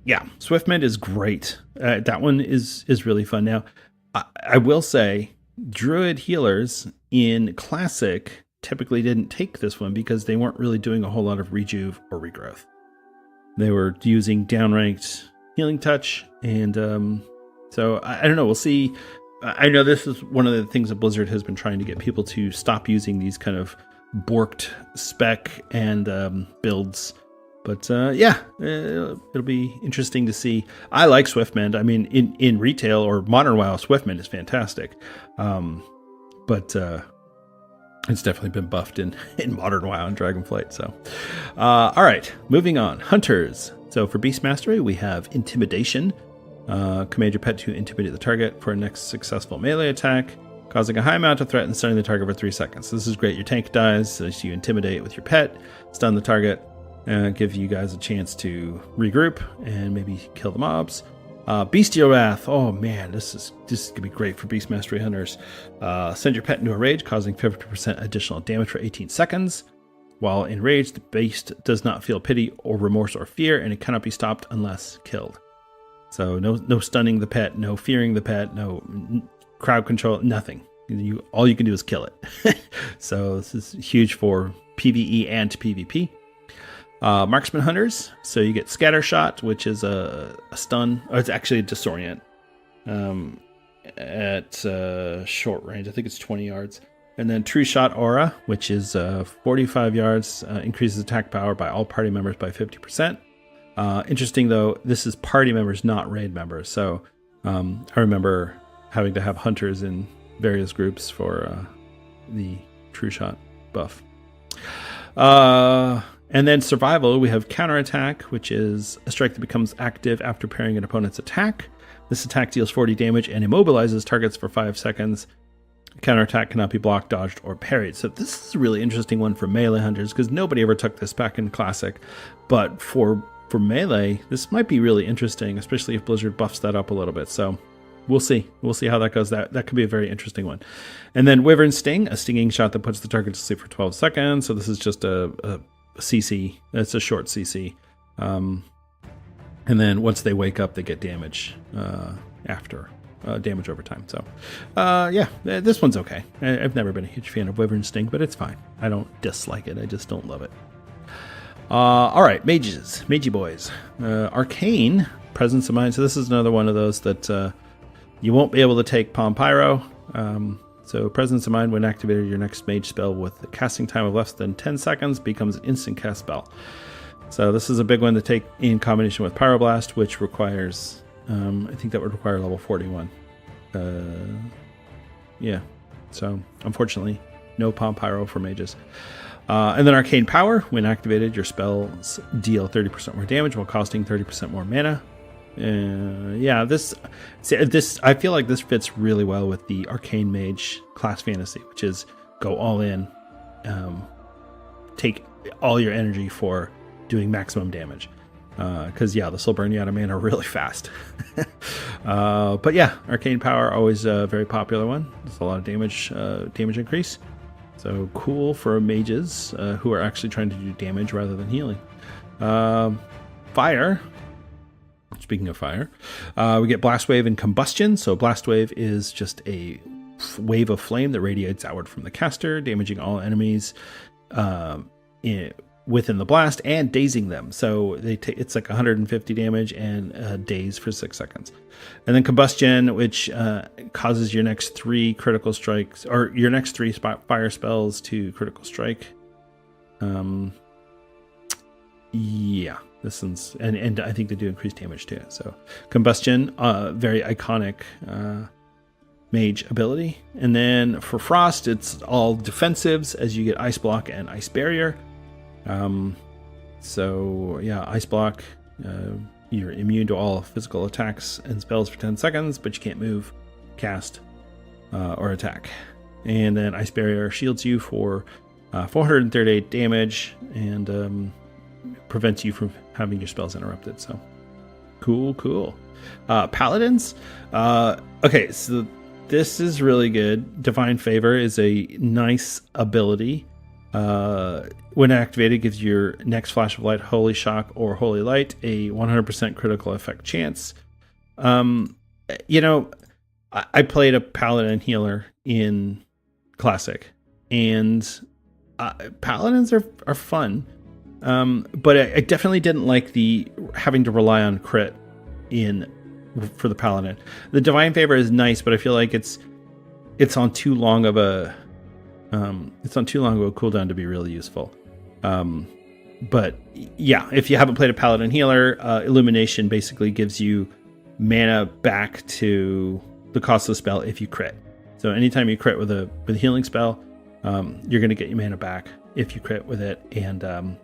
Yeah, Swift Mend is great. That one is really fun. Now, I will say, Druid healers in Classic typically didn't take this one because they weren't really doing a whole lot of rejuve or regrowth. They were using downranked healing touch, and so I don't know. We'll see. I know this is one of the things that Blizzard has been trying to get people to stop using these kind of borked spec and builds. But it'll be interesting to see. I like Swiftmend. I mean, in retail or modern WoW, Swiftmend is fantastic. But it's definitely been buffed in modern WoW and Dragonflight. So, all right, moving on. Hunters. So for Beast Mastery, we have Intimidation. Command your pet to intimidate the target for a next successful melee attack, causing a high amount of threat and stunning the target for 3 seconds. This is great. Your tank dies, so you intimidate with your pet, stun the target, give you guys a chance to regroup and maybe kill the mobs. Bestial Wrath. Oh man, this is gonna be great for Beast Mastery Hunters. Send your pet into a rage, causing 50% additional damage for 18 seconds. While enraged, the beast does not feel pity or remorse or fear, and it cannot be stopped unless killed. So no stunning the pet, no fearing the pet, no crowd control, nothing. All you can do is kill it. So this is huge for PvE and PvP. Marksman Hunters. So you get Scatter Shot, which is a stun. Oh, it's actually a disorient at short range. I think it's 20 yards. And then True Shot Aura, which is 45 yards, increases attack power by all party members by 50%. Interesting though, this is party members, not raid members. So I remember having to have hunters in various groups for the True Shot buff. And then Survival, we have Counterattack, which is a strike that becomes active after parrying an opponent's attack. This attack deals 40 damage and immobilizes targets for 5 seconds. Counterattack cannot be blocked, dodged, or parried. So this is a really interesting one for melee hunters because nobody ever took this back in Classic. But for melee, this might be really interesting, especially if Blizzard buffs that up a little bit. So we'll see. We'll see how that goes. That could be a very interesting one. And then Wyvern Sting, a stinging shot that puts the target to sleep for 12 seconds. So this is just a CC. It's a short CC. And then once they wake up, they get damage after. Damage over time. So, this one's okay. I've never been a huge fan of Wyvern Sting, but it's fine. I don't dislike it. I just don't love it. All right, mages, magey boys. Arcane, Presence of Mind. So this is another one of those that you won't be able to take Palm Pyro. So Presence of Mind, when activated, your next mage spell with a casting time of less than 10 seconds becomes an instant cast spell. So this is a big one to take in combination with Pyroblast, which requires... I think that would require level 41. So unfortunately, no Palm Pyro for mages. And then Arcane Power. When activated, your spells deal 30% more damage while costing 30% more mana. This I feel like this fits really well with the Arcane Mage class fantasy, which is go all in, take all your energy for doing maximum damage. Because this will burn you out of mana really fast. But yeah, Arcane Power, always a very popular one. There's a lot of damage increase. So cool for mages who are actually trying to do damage rather than healing. Fire. Speaking of fire, we get Blast Wave and Combustion. So Blast Wave is just a wave of flame that radiates outward from the caster, damaging all enemies within the blast and dazing them. So it's like 150 damage and daze for 6 seconds. And then Combustion, which causes your next 3 critical strikes, or your next 3 fire spells to critical strike. This one's, and I think they do increase damage too. So Combustion, very iconic mage ability. And then for Frost, it's all defensives as you get Ice Block and Ice Barrier. So yeah, Ice Block, you're immune to all physical attacks and spells for 10 seconds, but you can't move, cast, or attack. And then Ice Barrier shields you for 438 damage and prevents you from having your spells interrupted. So cool. Paladins. Okay, so this is really good. Divine Favor is a nice ability. When activated, gives your next Flash of Light, Holy Shock, or Holy Light a 100% critical effect chance. You know, I played a Paladin healer in Classic, and Paladins are fun. But I definitely didn't like the having to rely on crit for the Paladin. The Divine Favor is nice, but I feel like it's on too long of a cooldown to be really useful. But yeah, if you haven't played a Paladin healer, Illumination basically gives you mana back to the cost of the spell if you crit. So anytime you crit with a healing spell, you're going to get your mana back if you crit with it. And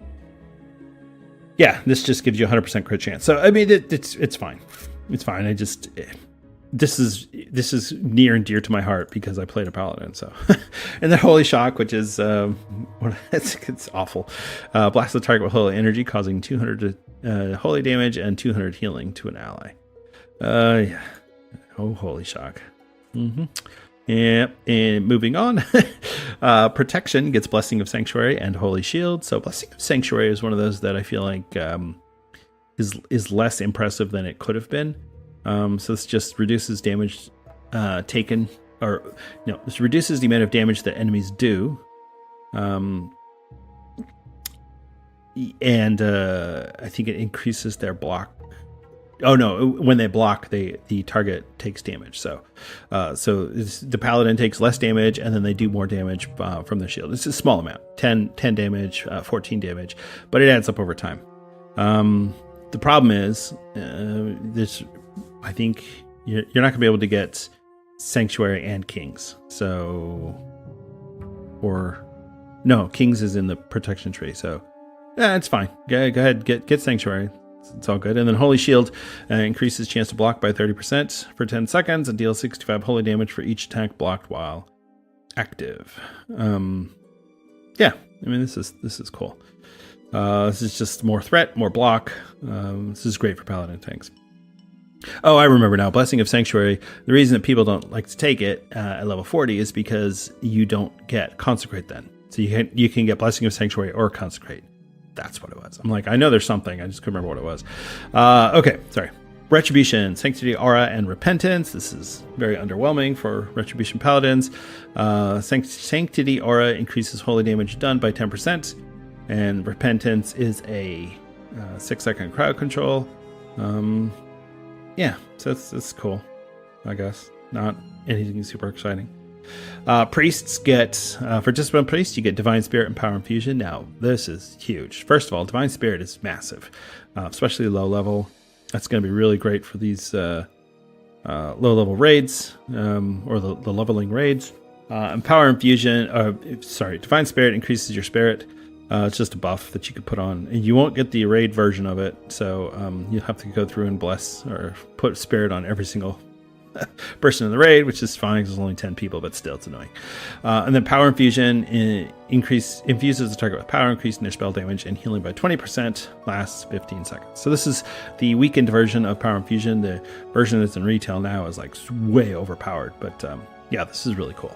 yeah, this just gives you a 100% crit chance. So I mean, it's fine. It's fine. This is near and dear to my heart because I played a Paladin. So, and then Holy Shock, which is it's awful. Blast the target with holy energy, causing 200 holy damage and 200 healing to an ally. Yeah. Oh, Holy Shock. Yeah, and moving on, Protection gets Blessing of Sanctuary and Holy Shield. So Blessing of Sanctuary is one of those that I feel like is less impressive than it could have been. So this just reduces damage taken, or this reduces the amount of damage that enemies do. And I think it increases their block. Oh no! When they block, the target takes damage. So the Paladin takes less damage, and then they do more damage from their shield. It's a small amount, 10 damage, 14 damage, but it adds up over time. The problem is this. I think you're not going to be able to get Sanctuary and Kings. Kings is in the protection tree. So yeah, it's fine. Go ahead, get Sanctuary. It's all good. And then Holy Shield increases chance to block by 30% for 10 seconds and deals 65 holy damage for each attack blocked while active. Yeah, I mean this is cool. This is just more threat, more block. This is great for Paladin tanks. Oh, I remember now. Blessing of Sanctuary. The reason that people don't like to take it at level 40 is because you don't get Consecrate then. So you can get Blessing of Sanctuary or Consecrate. That's what it was. I'm like, I know there's something. I just couldn't remember what it was. Okay, sorry. Retribution, Sanctity, Aura, and Repentance. This is very underwhelming for Retribution Paladins. Sanctity Aura increases holy damage done by 10%. And Repentance is a 6-second crowd control. Yeah, so that's cool, I guess. Not anything super exciting. Priests get, for Discipline Priest, you get Divine Spirit and Power Infusion. Now, this is huge. First of all, Divine Spirit is massive, especially low level. That's going to be really great for these low level raids, or the leveling raids. And Power Infusion, Divine Spirit increases your spirit. It's just a buff that you could put on, and you won't get the raid version of it. So you'll have to go through and bless or put spirit on every single person in the raid, which is fine because there's only 10 people, but still it's annoying. And then Power Infusion infuses the target with power, increasing their spell damage and healing by 20%, lasts 15 seconds. So this is the weakened version of Power Infusion. The version that's in retail now is like way overpowered, but yeah, this is really cool.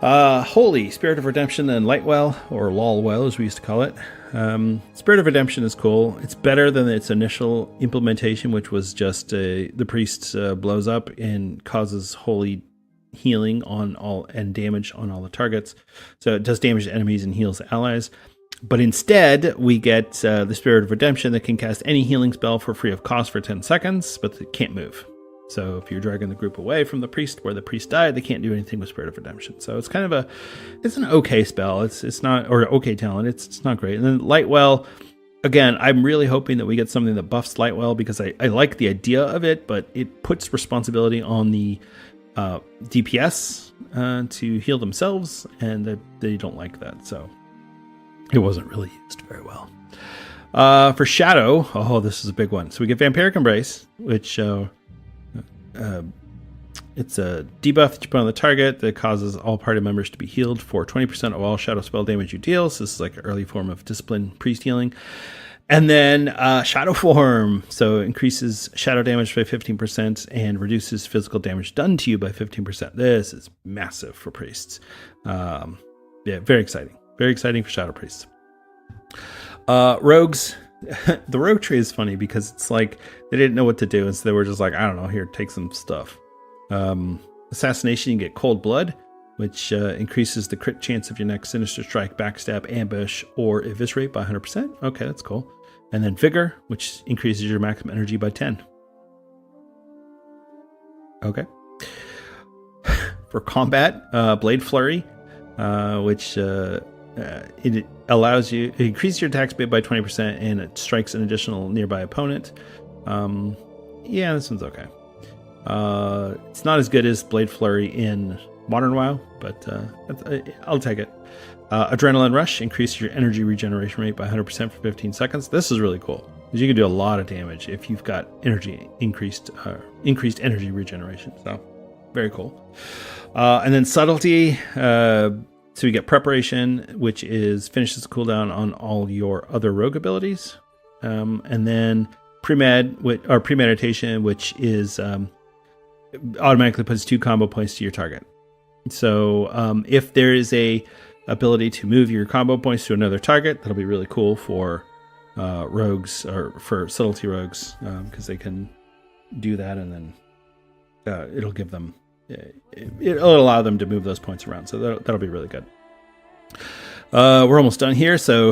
Holy, Spirit of Redemption and Lightwell, or Lolwell as we used to call it. Spirit of Redemption is cool. It's better than its initial implementation, which was just the priest blows up and causes holy healing on all and damage on all the targets. So it does damage to enemies and heals allies. But instead, we get the Spirit of Redemption that can cast any healing spell for free of cost for 10 seconds, but it can't move. So if you're dragging the group away from the priest where the priest died, they can't do anything with Spirit of Redemption. So it's kind of it's an okay spell. It's not, or okay talent. It's not great. And then Lightwell, again, I'm really hoping that we get something that buffs Lightwell because I like the idea of it, but it puts responsibility on the DPS to heal themselves, and they don't like that, so it wasn't really used very well. For Shadow, this is a big one. So we get Vampiric Embrace, which it's a debuff that you put on the target that causes all party members to be healed for 20% of all shadow spell damage you deal. So this is like an early form of discipline priest healing. And then Shadow Form. So increases shadow damage by 15% and reduces physical damage done to you by 15%. This is massive for priests. Very exciting. Very exciting for shadow priests. Rogues. The rogue tree is funny because it's like they didn't know what to do, and so they were just like, I don't know, here, take some stuff. Assassination, you get Cold Blood, which increases the crit chance of your next Sinister Strike, Backstab, Ambush, or Eviscerate by 100%. Okay, that's cool. And then Vigor, which increases your maximum energy by 10. Okay. For combat, Blade Flurry, which it allows you, it increases your attack speed by 20% and it strikes an additional nearby opponent. This one's okay. It's not as good as Blade Flurry in Modern WoW, but I'll take it. Adrenaline Rush, increase your energy regeneration rate by 100% for 15 seconds. This is really cool because you can do a lot of damage if you've got increased energy regeneration. So very cool. And then Subtlety. So you get Preparation, which finishes the cooldown on all your other rogue abilities. And then Premeditation, which is automatically puts 2 combo points to your target. So if there is a ability to move your combo points to another target, that'll be really cool for rogues or for Subtlety rogues, because they can do that, and then it'll give them. It'll allow them to move those points around, so that'll be really good. We're almost done here, so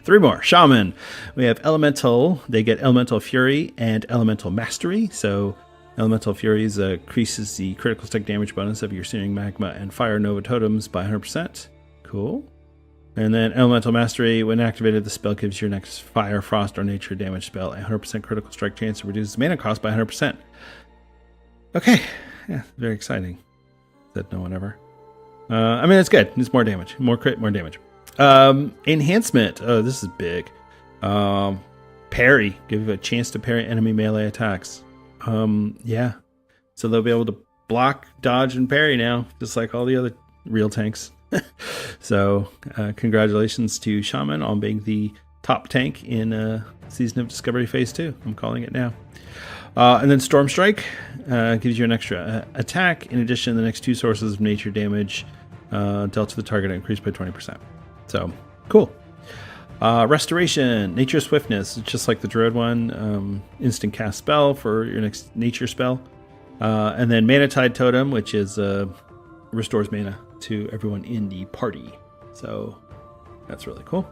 3 more. Shaman. We have Elemental. They get Elemental Fury and Elemental Mastery. So Elemental Fury increases the critical strike damage bonus of your Searing Magma and Fire Nova Totems by 100%. Cool. And then Elemental Mastery, when activated, the spell gives your next Fire, Frost, or Nature damage spell a 100% critical strike chance and reduces mana cost by 100%. Okay. Yeah, very exciting. Said no one ever. It's good. It's more damage. More crit, more damage. Enhancement. Oh, this is big. Parry. Give you a chance to parry enemy melee attacks. So they'll be able to block, dodge, and parry now, just like all the other real tanks. So congratulations to Shaman on being the top tank in Season of Discovery Phase 2. I'm calling it now. And then Storm Strike gives you an extra attack. In addition, the next 2 sources of nature damage dealt to the target are increased by 20%. So, cool. Restoration, Nature Swiftness, just like the Druid one. Instant cast spell for your next nature spell. And then Mana Tide Totem, which is restores mana to everyone in the party. So, that's really cool.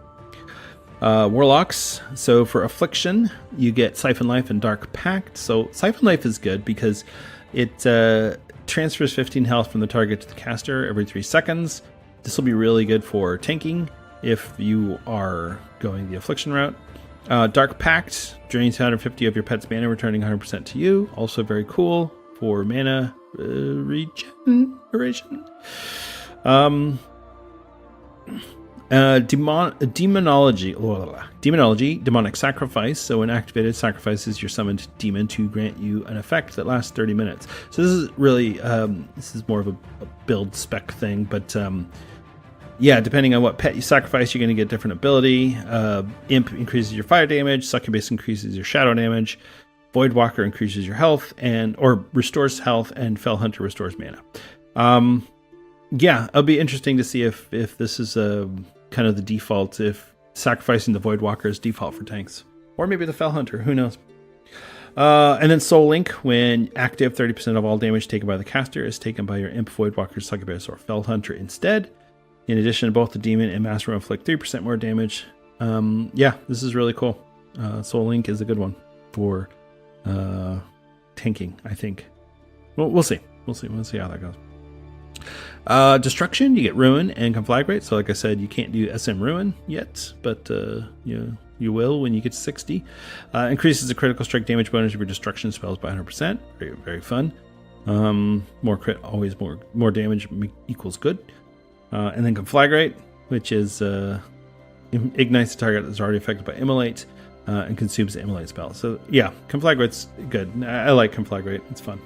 Warlocks. So for Affliction, you get Siphon Life and Dark Pact. So Siphon Life is good because it transfers 15 health from the target to the caster every 3 seconds. This will be really good for tanking if you are going the Affliction route. Dark Pact drains 250 of your pet's mana, returning 100% to you. Also very cool for mana regeneration. Demonology, Demonic Sacrifice. So when activated, sacrifices your summoned demon to grant you an effect that lasts 30 minutes. So this is really, this is more of a build spec thing, but depending on what pet you sacrifice, you're going to get different ability. Imp increases your fire damage, Succubus increases your shadow damage, Voidwalker increases your health or restores health, and Fell Hunter restores mana. It'll be interesting to see if this is kind of the default, if sacrificing the Voidwalker is default for tanks. Or maybe the Fell Hunter, who knows. And then Soul Link, when active, 30% of all damage taken by the caster is taken by your Imp, Voidwalker, Succubus, or Fell Hunter instead. In addition, both the Demon and Master will inflict 3% more damage. This is really cool. Soul Link is a good one for tanking, I think. Well, we'll see. We'll see how that goes. Destruction, you get Ruin and Conflagrate. So like I said, you can't do SM Ruin yet, but you will when you get to 60. Increases the critical strike damage bonus of your destruction spells by 100%. Very, very fun. More crit, always more damage equals good. And then Conflagrate, which is ignites the target that's already affected by Immolate and consumes the Immolate spell. So yeah, Conflagrate's good. I like Conflagrate. It's fun.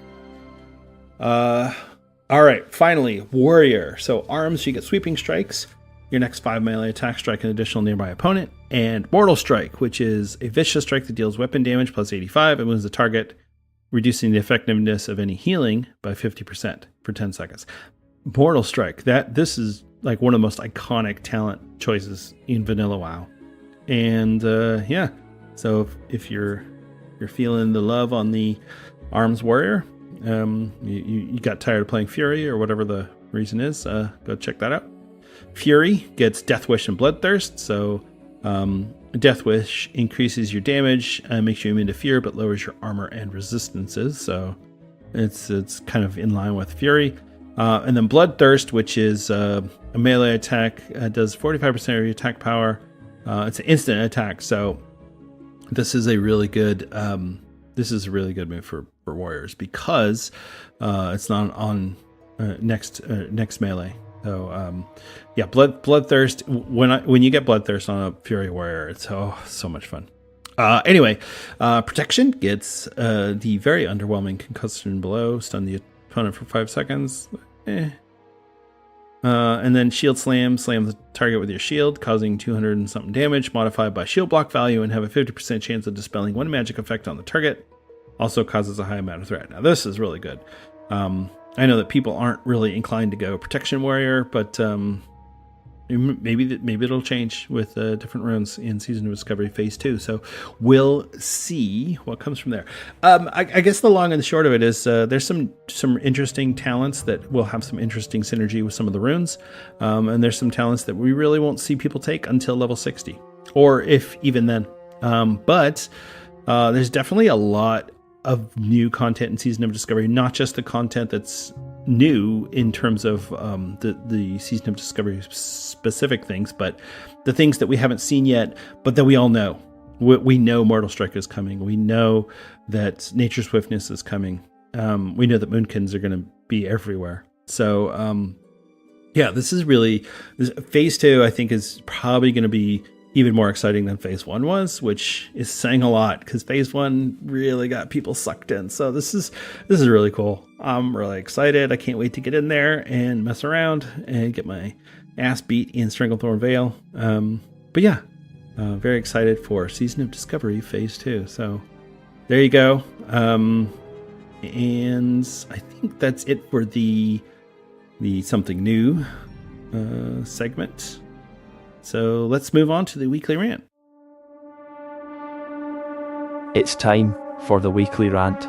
All right, finally, Warrior. So arms, you get Sweeping Strikes. Your next 5 melee attacks strike an additional nearby opponent. And Mortal Strike, which is a vicious strike that deals weapon damage plus 85 and moves the target, reducing the effectiveness of any healing by 50% for 10 seconds. Mortal Strike, this is like one of the most iconic talent choices in Vanilla WoW. And yeah, so if you're feeling the love on the Arms Warrior, you got tired of playing Fury or whatever the reason is, go check that out. Fury gets Death Wish and Bloodthirst. So Death Wish increases your damage and makes you immune to fear, but lowers your armor and resistances. So it's kind of in line with Fury. And then Bloodthirst, which is a melee attack, does 45% of your attack power. It's an instant attack. So this is a really good move for warriors because it's not on next melee. So yeah, Bloodthirst. When you get Bloodthirst on a Fury Warrior, it's so much fun. Anyway, Protection gets the very underwhelming Concussion Blow, stun the opponent for 5 seconds. And then Shield Slam the target with your shield, causing 200 and something damage, modified by shield block value, and have a 50% chance of dispelling one magic effect on the target. Also causes a high amount of threat. Now this is really good. I know that people aren't really inclined to go Protection Warrior, but maybe it'll change with different runes in Season of Discovery Phase 2. So we'll see what comes from there. I guess the long and the short of it is there's some interesting talents that will have some interesting synergy with some of the runes. And there's some talents that we really won't see people take until level 60, or if even then. But there's definitely a lot of new content in Season of Discovery, not just the content that's new in terms of the Season of Discovery specific things, but the things that we haven't seen yet, but that we all know. We know Mortal Strike is coming. We know that Nature Swiftness is coming. We know that Moonkins are going to be everywhere. So yeah, this Phase 2, I think, is probably going to be even more exciting than Phase 1 was, which is saying a lot because Phase 1 really got people sucked in. So this is really cool. I'm really excited. I can't wait to get in there and mess around and get my ass beat in Stranglethorn Vale. But yeah, very excited for Season of Discovery Phase 2. So there you go. And I think that's it for the something new segment. So let's move on to the weekly rant. It's time for the weekly rant.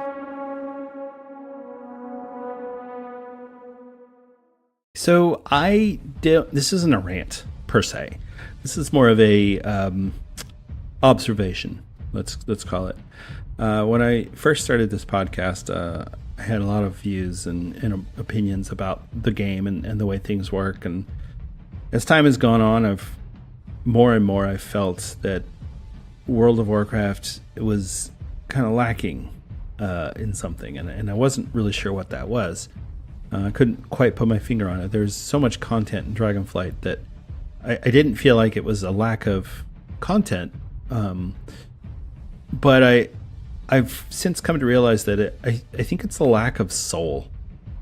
So this isn't a rant per se. This is more of a observation. Let's call it. When I first started this podcast, I had a lot of views and opinions about the game and the way things work. And as time has gone on, I've felt that World of Warcraft was kind of lacking in something, and I wasn't really sure what that was. I couldn't quite put my finger on it. There's so much content in Dragonflight that I didn't feel like it was a lack of content, but I've since come to realize that I think it's a lack of soul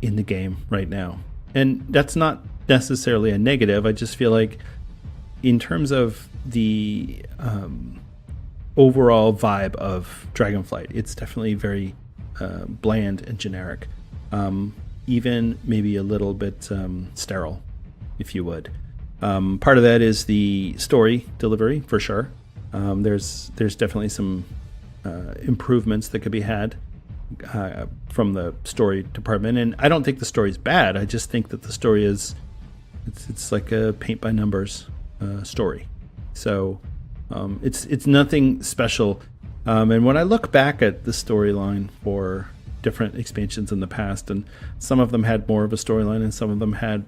in the game right now, and that's not necessarily a negative. I just feel like in terms of the overall vibe of Dragonflight, it's definitely very bland and generic, even maybe a little bit sterile, if you would. Part of that is the story delivery, for sure. There's definitely some improvements that could be had from the story department, and I don't think the story's bad. I just think that the story it's like a paint by numbers story. So it's nothing special. And when I look back at the storyline for different expansions in the past, and some of them had more of a storyline and some of them had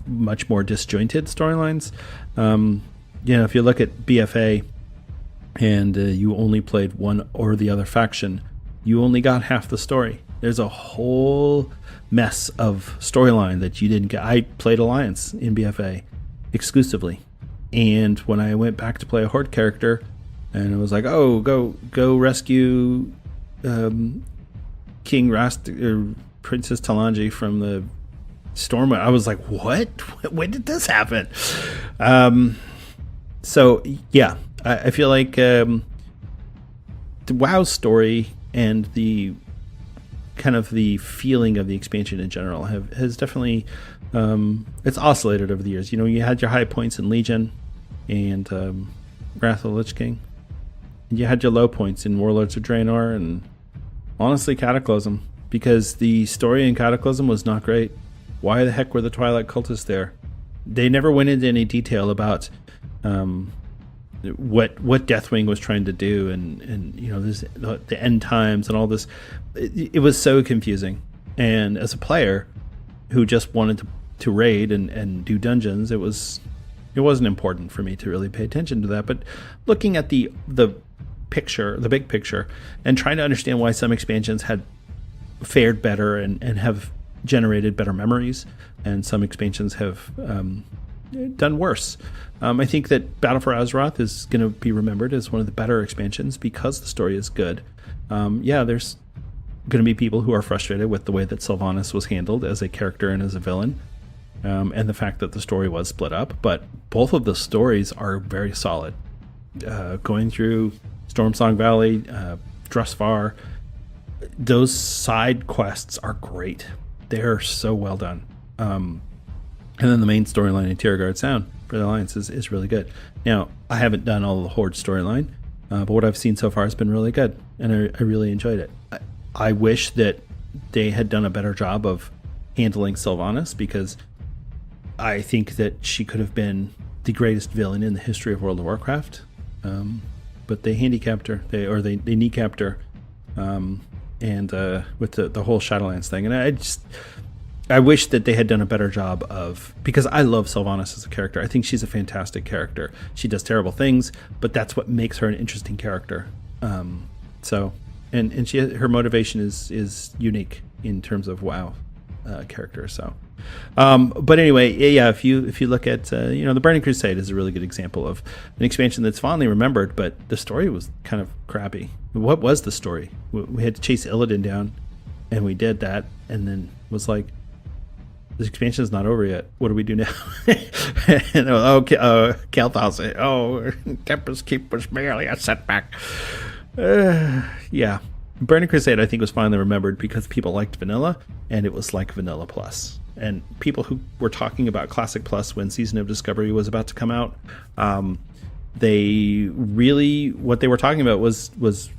much more disjointed storylines. If you look at BFA and you only played one or the other faction, you only got half the story. There's a whole mess of storyline that you didn't get. I played Alliance in BFA exclusively, and when I went back to play a Horde character, and it was like, oh, go rescue King Rast or Princess Talanji from the storm. I was like, what? When did this happen? So yeah, I feel like the WoW story and the kind of the feeling of the expansion in general has definitely it's oscillated over the years. You had your high points in Legion and Wrath of the Lich King, and you had your low points in Warlords of Draenor and honestly Cataclysm, because the story in Cataclysm was not great. Why the heck were the Twilight cultists there? They never went into any detail about what Deathwing was trying to do, and the end times and all this. It was so confusing. And as a player who just wanted to raid and do dungeons, it wasn't important for me to really pay attention to that. But looking at the picture, the big picture, and trying to understand why some expansions had fared better and have generated better memories, and some expansions have done worse. I think that Battle for Azeroth is going to be remembered as one of the better expansions because the story is good. There's going to be people who are frustrated with the way that Sylvanas was handled as a character and as a villain, and the fact that the story was split up. But both of the stories are very solid. Going through Stormsong Valley, Drusvar, those side quests are great. They're so well done. And then the main storyline in Tierguard Sound for the Alliance is really good. Now, I haven't done all the Horde storyline, but what I've seen so far has been really good, and I really enjoyed it. I wish that they had done a better job of handling Sylvanas, because I think that she could have been the greatest villain in the history of World of Warcraft. But they handicapped her, they kneecapped her, and with the whole Shadowlands thing. And I wish that they had done a better job of, because I love Sylvanas as a character. I think she's a fantastic character. She does terrible things, but that's what makes her an interesting character. So her motivation is unique in terms of WoW character. So, but anyway, yeah. If you look at the Burning Crusade is a really good example of an expansion that's fondly remembered, but the story was kind of crappy. What was the story? We had to chase Illidan down, and we did that, and then was like, this expansion is not over yet. What do we do now? And Kalthal, Tempest Keep was merely a setback. Yeah. Burning Crusade, I think, was finally remembered because people liked vanilla, and it was like Vanilla Plus. And people who were talking about Classic Plus when Season of Discovery was about to come out, what they were talking about was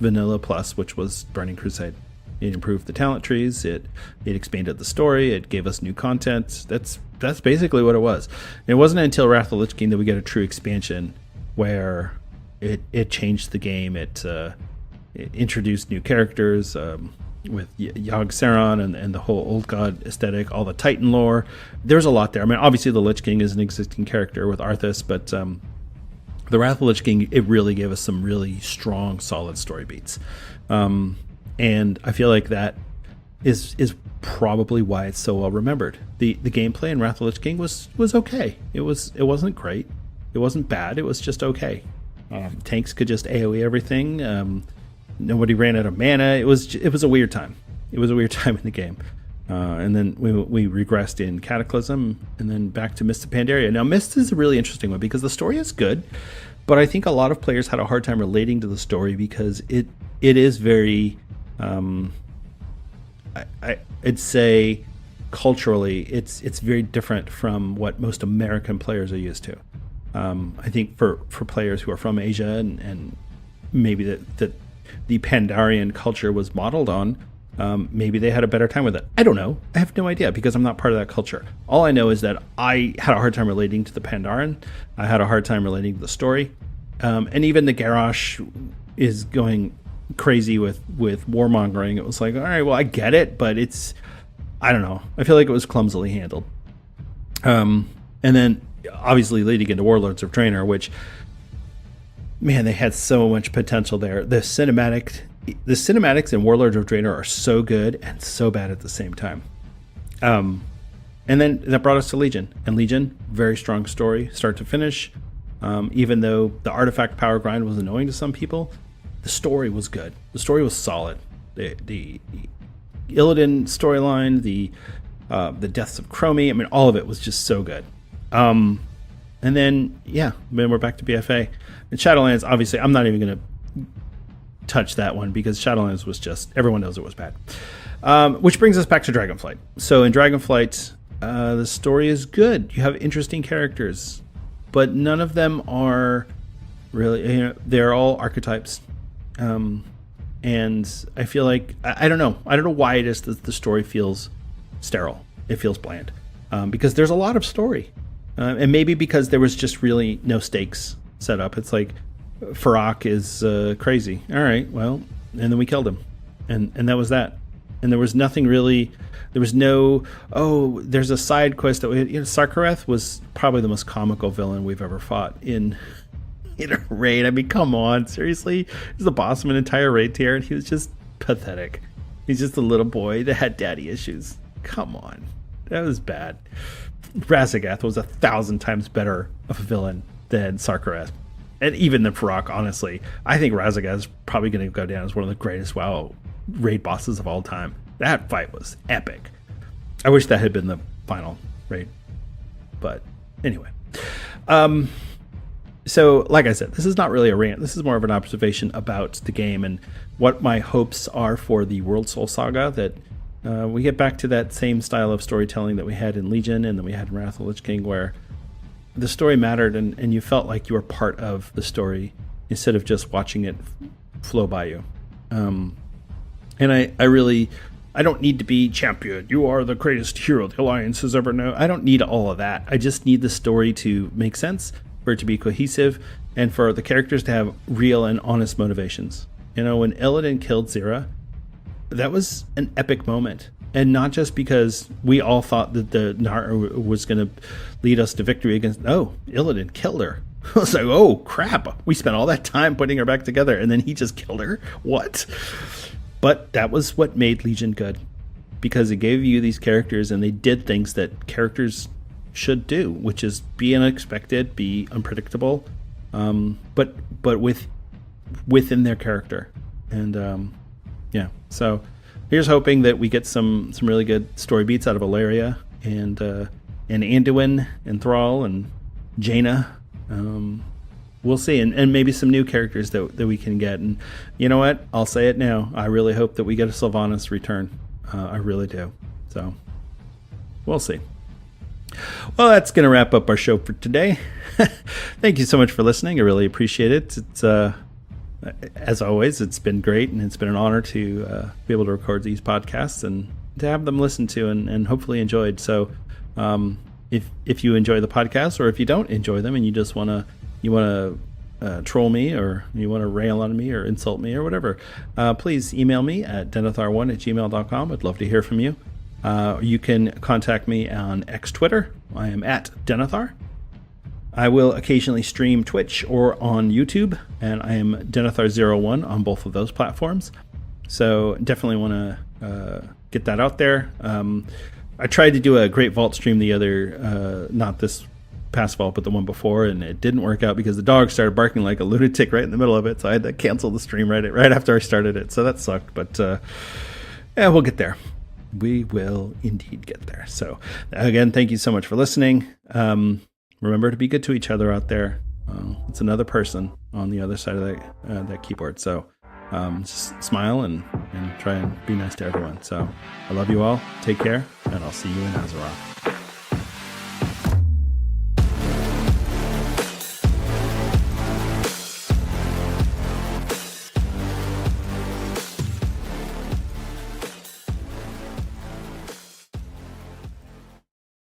Vanilla Plus, which was Burning Crusade. It improved the talent trees. It expanded the story. It gave us new content. That's basically what it was. And it wasn't until Wrath of the Lich King that we get a true expansion where it changed the game. It introduced new characters with Yogg-Saron and the whole Old God aesthetic, all the Titan lore. There's a lot there. I mean, obviously the Lich King is an existing character with Arthas, but the Wrath of the Lich King, it really gave us some really strong, solid story beats. And I feel like that is probably why it's so well remembered. The gameplay in Wrath of the Lich King was okay. It wasn't great. It wasn't bad. It was just okay. Tanks could just AoE everything. Nobody ran out of mana. It was a weird time. It was a weird time in the game. And then we regressed in Cataclysm, and then back to Mist of Pandaria. Now, Mist is a really interesting one because the story is good, but I think a lot of players had a hard time relating to the story because it is very... I'd say culturally it's very different from what most American players are used to. I think for players who are from Asia and maybe that the Pandarian culture was modeled on, maybe they had a better time with it. I don't know. I have no idea because I'm not part of that culture. All I know is that I had a hard time relating to the Pandaren. I had a hard time relating to the story. And even the Garrosh is going crazy with warmongering. It was like, all right, well, I get it, but I don't know. I feel like it was clumsily handled. And then obviously leading into Warlords of Draenor, which, man, they had so much potential there. The cinematic the cinematics in Warlords of Draenor are so good and so bad at the same time. And then that brought us to Legion. And Legion, very strong story, start to finish. Even though the artifact power grind was annoying to some people, the story was good. The story was solid. The Illidan storyline, the deaths of Chromie, I mean, all of it was just so good. And then we're back to BFA. And Shadowlands, obviously, I'm not even going to touch that one because Shadowlands was just, everyone knows it was bad. Which brings us back to Dragonflight. So in Dragonflight, the story is good. You have interesting characters, but none of them are really, they're all archetypes. And I feel like, I don't know why it is that the story feels sterile. It feels bland. Because there's a lot of story. And maybe because there was just really no stakes set up. It's like, Farak is crazy. All right, well, and then we killed him. And that was that. And there was nothing really, there was no, there's a side quest that Sarkareth was probably the most comical villain we've ever fought in a raid. I mean, come on, seriously? He's the boss of an entire raid tier, and he was just pathetic. He's just a little boy that had daddy issues. Come on. That was bad. Razagath was 1,000 times better of a villain than Sarkareth. And even than Farak, honestly. I think Razagath is probably going to go down as one of the greatest WoW raid bosses of all time. That fight was epic. I wish that had been the final raid. But anyway. So, like I said, this is not really a rant. This is more of an observation about the game and what my hopes are for the World Soul Saga, that we get back to that same style of storytelling that we had in Legion and that we had in Wrath of the Lich King, where the story mattered and you felt like you were part of the story instead of just watching it flow by you. And I don't need to be champion. You are the greatest hero the Alliance has ever known. I don't need all of that. I just need the story to make sense, for it to be cohesive, and for the characters to have real and honest motivations. When Illidan killed Zira, that was an epic moment. And not just because we all thought that the Nar was going to lead us to victory against... Illidan killed her. I was like, oh, crap. We spent all that time putting her back together, and then he just killed her? What? But that was what made Legion good. Because it gave you these characters, and they did things that characters should do, which is be unexpected, be unpredictable, but within their character. And, so... Here's hoping that we get some really good story beats out of Ilaria and Anduin and Thrall and Jaina. We'll see. And maybe some new characters that we can get. And you know what? I'll say it now. I really hope that we get a Sylvanas return. I really do. So we'll see. Well, that's going to wrap up our show for today. Thank you so much for listening. I really appreciate it. It's as always, it's been great, and it's been an honor to be able to record these podcasts and to have them listened to and hopefully enjoyed. So if you enjoy the podcast, or if you don't enjoy them and you just want to troll me, or you want to rail on me or insult me or whatever, please email me at denethar1@gmail.com. I'd love to hear from you. You can contact me on X Twitter. I am at Denethar. I will occasionally stream Twitch or on YouTube, and I am Denethar01 on both of those platforms. So definitely want to get that out there. I tried to do a Great Vault stream the other, not this past vault, but the one before, and it didn't work out because the dog started barking like a lunatic right in the middle of it. So I had to cancel the stream right after I started it. So that sucked, but we'll get there. We will indeed get there. So again, thank you so much for listening. Remember to be good to each other out there. It's another person on the other side of that keyboard. So just smile and try and be nice to everyone. So I love you all. Take care, and I'll see you in Azeroth.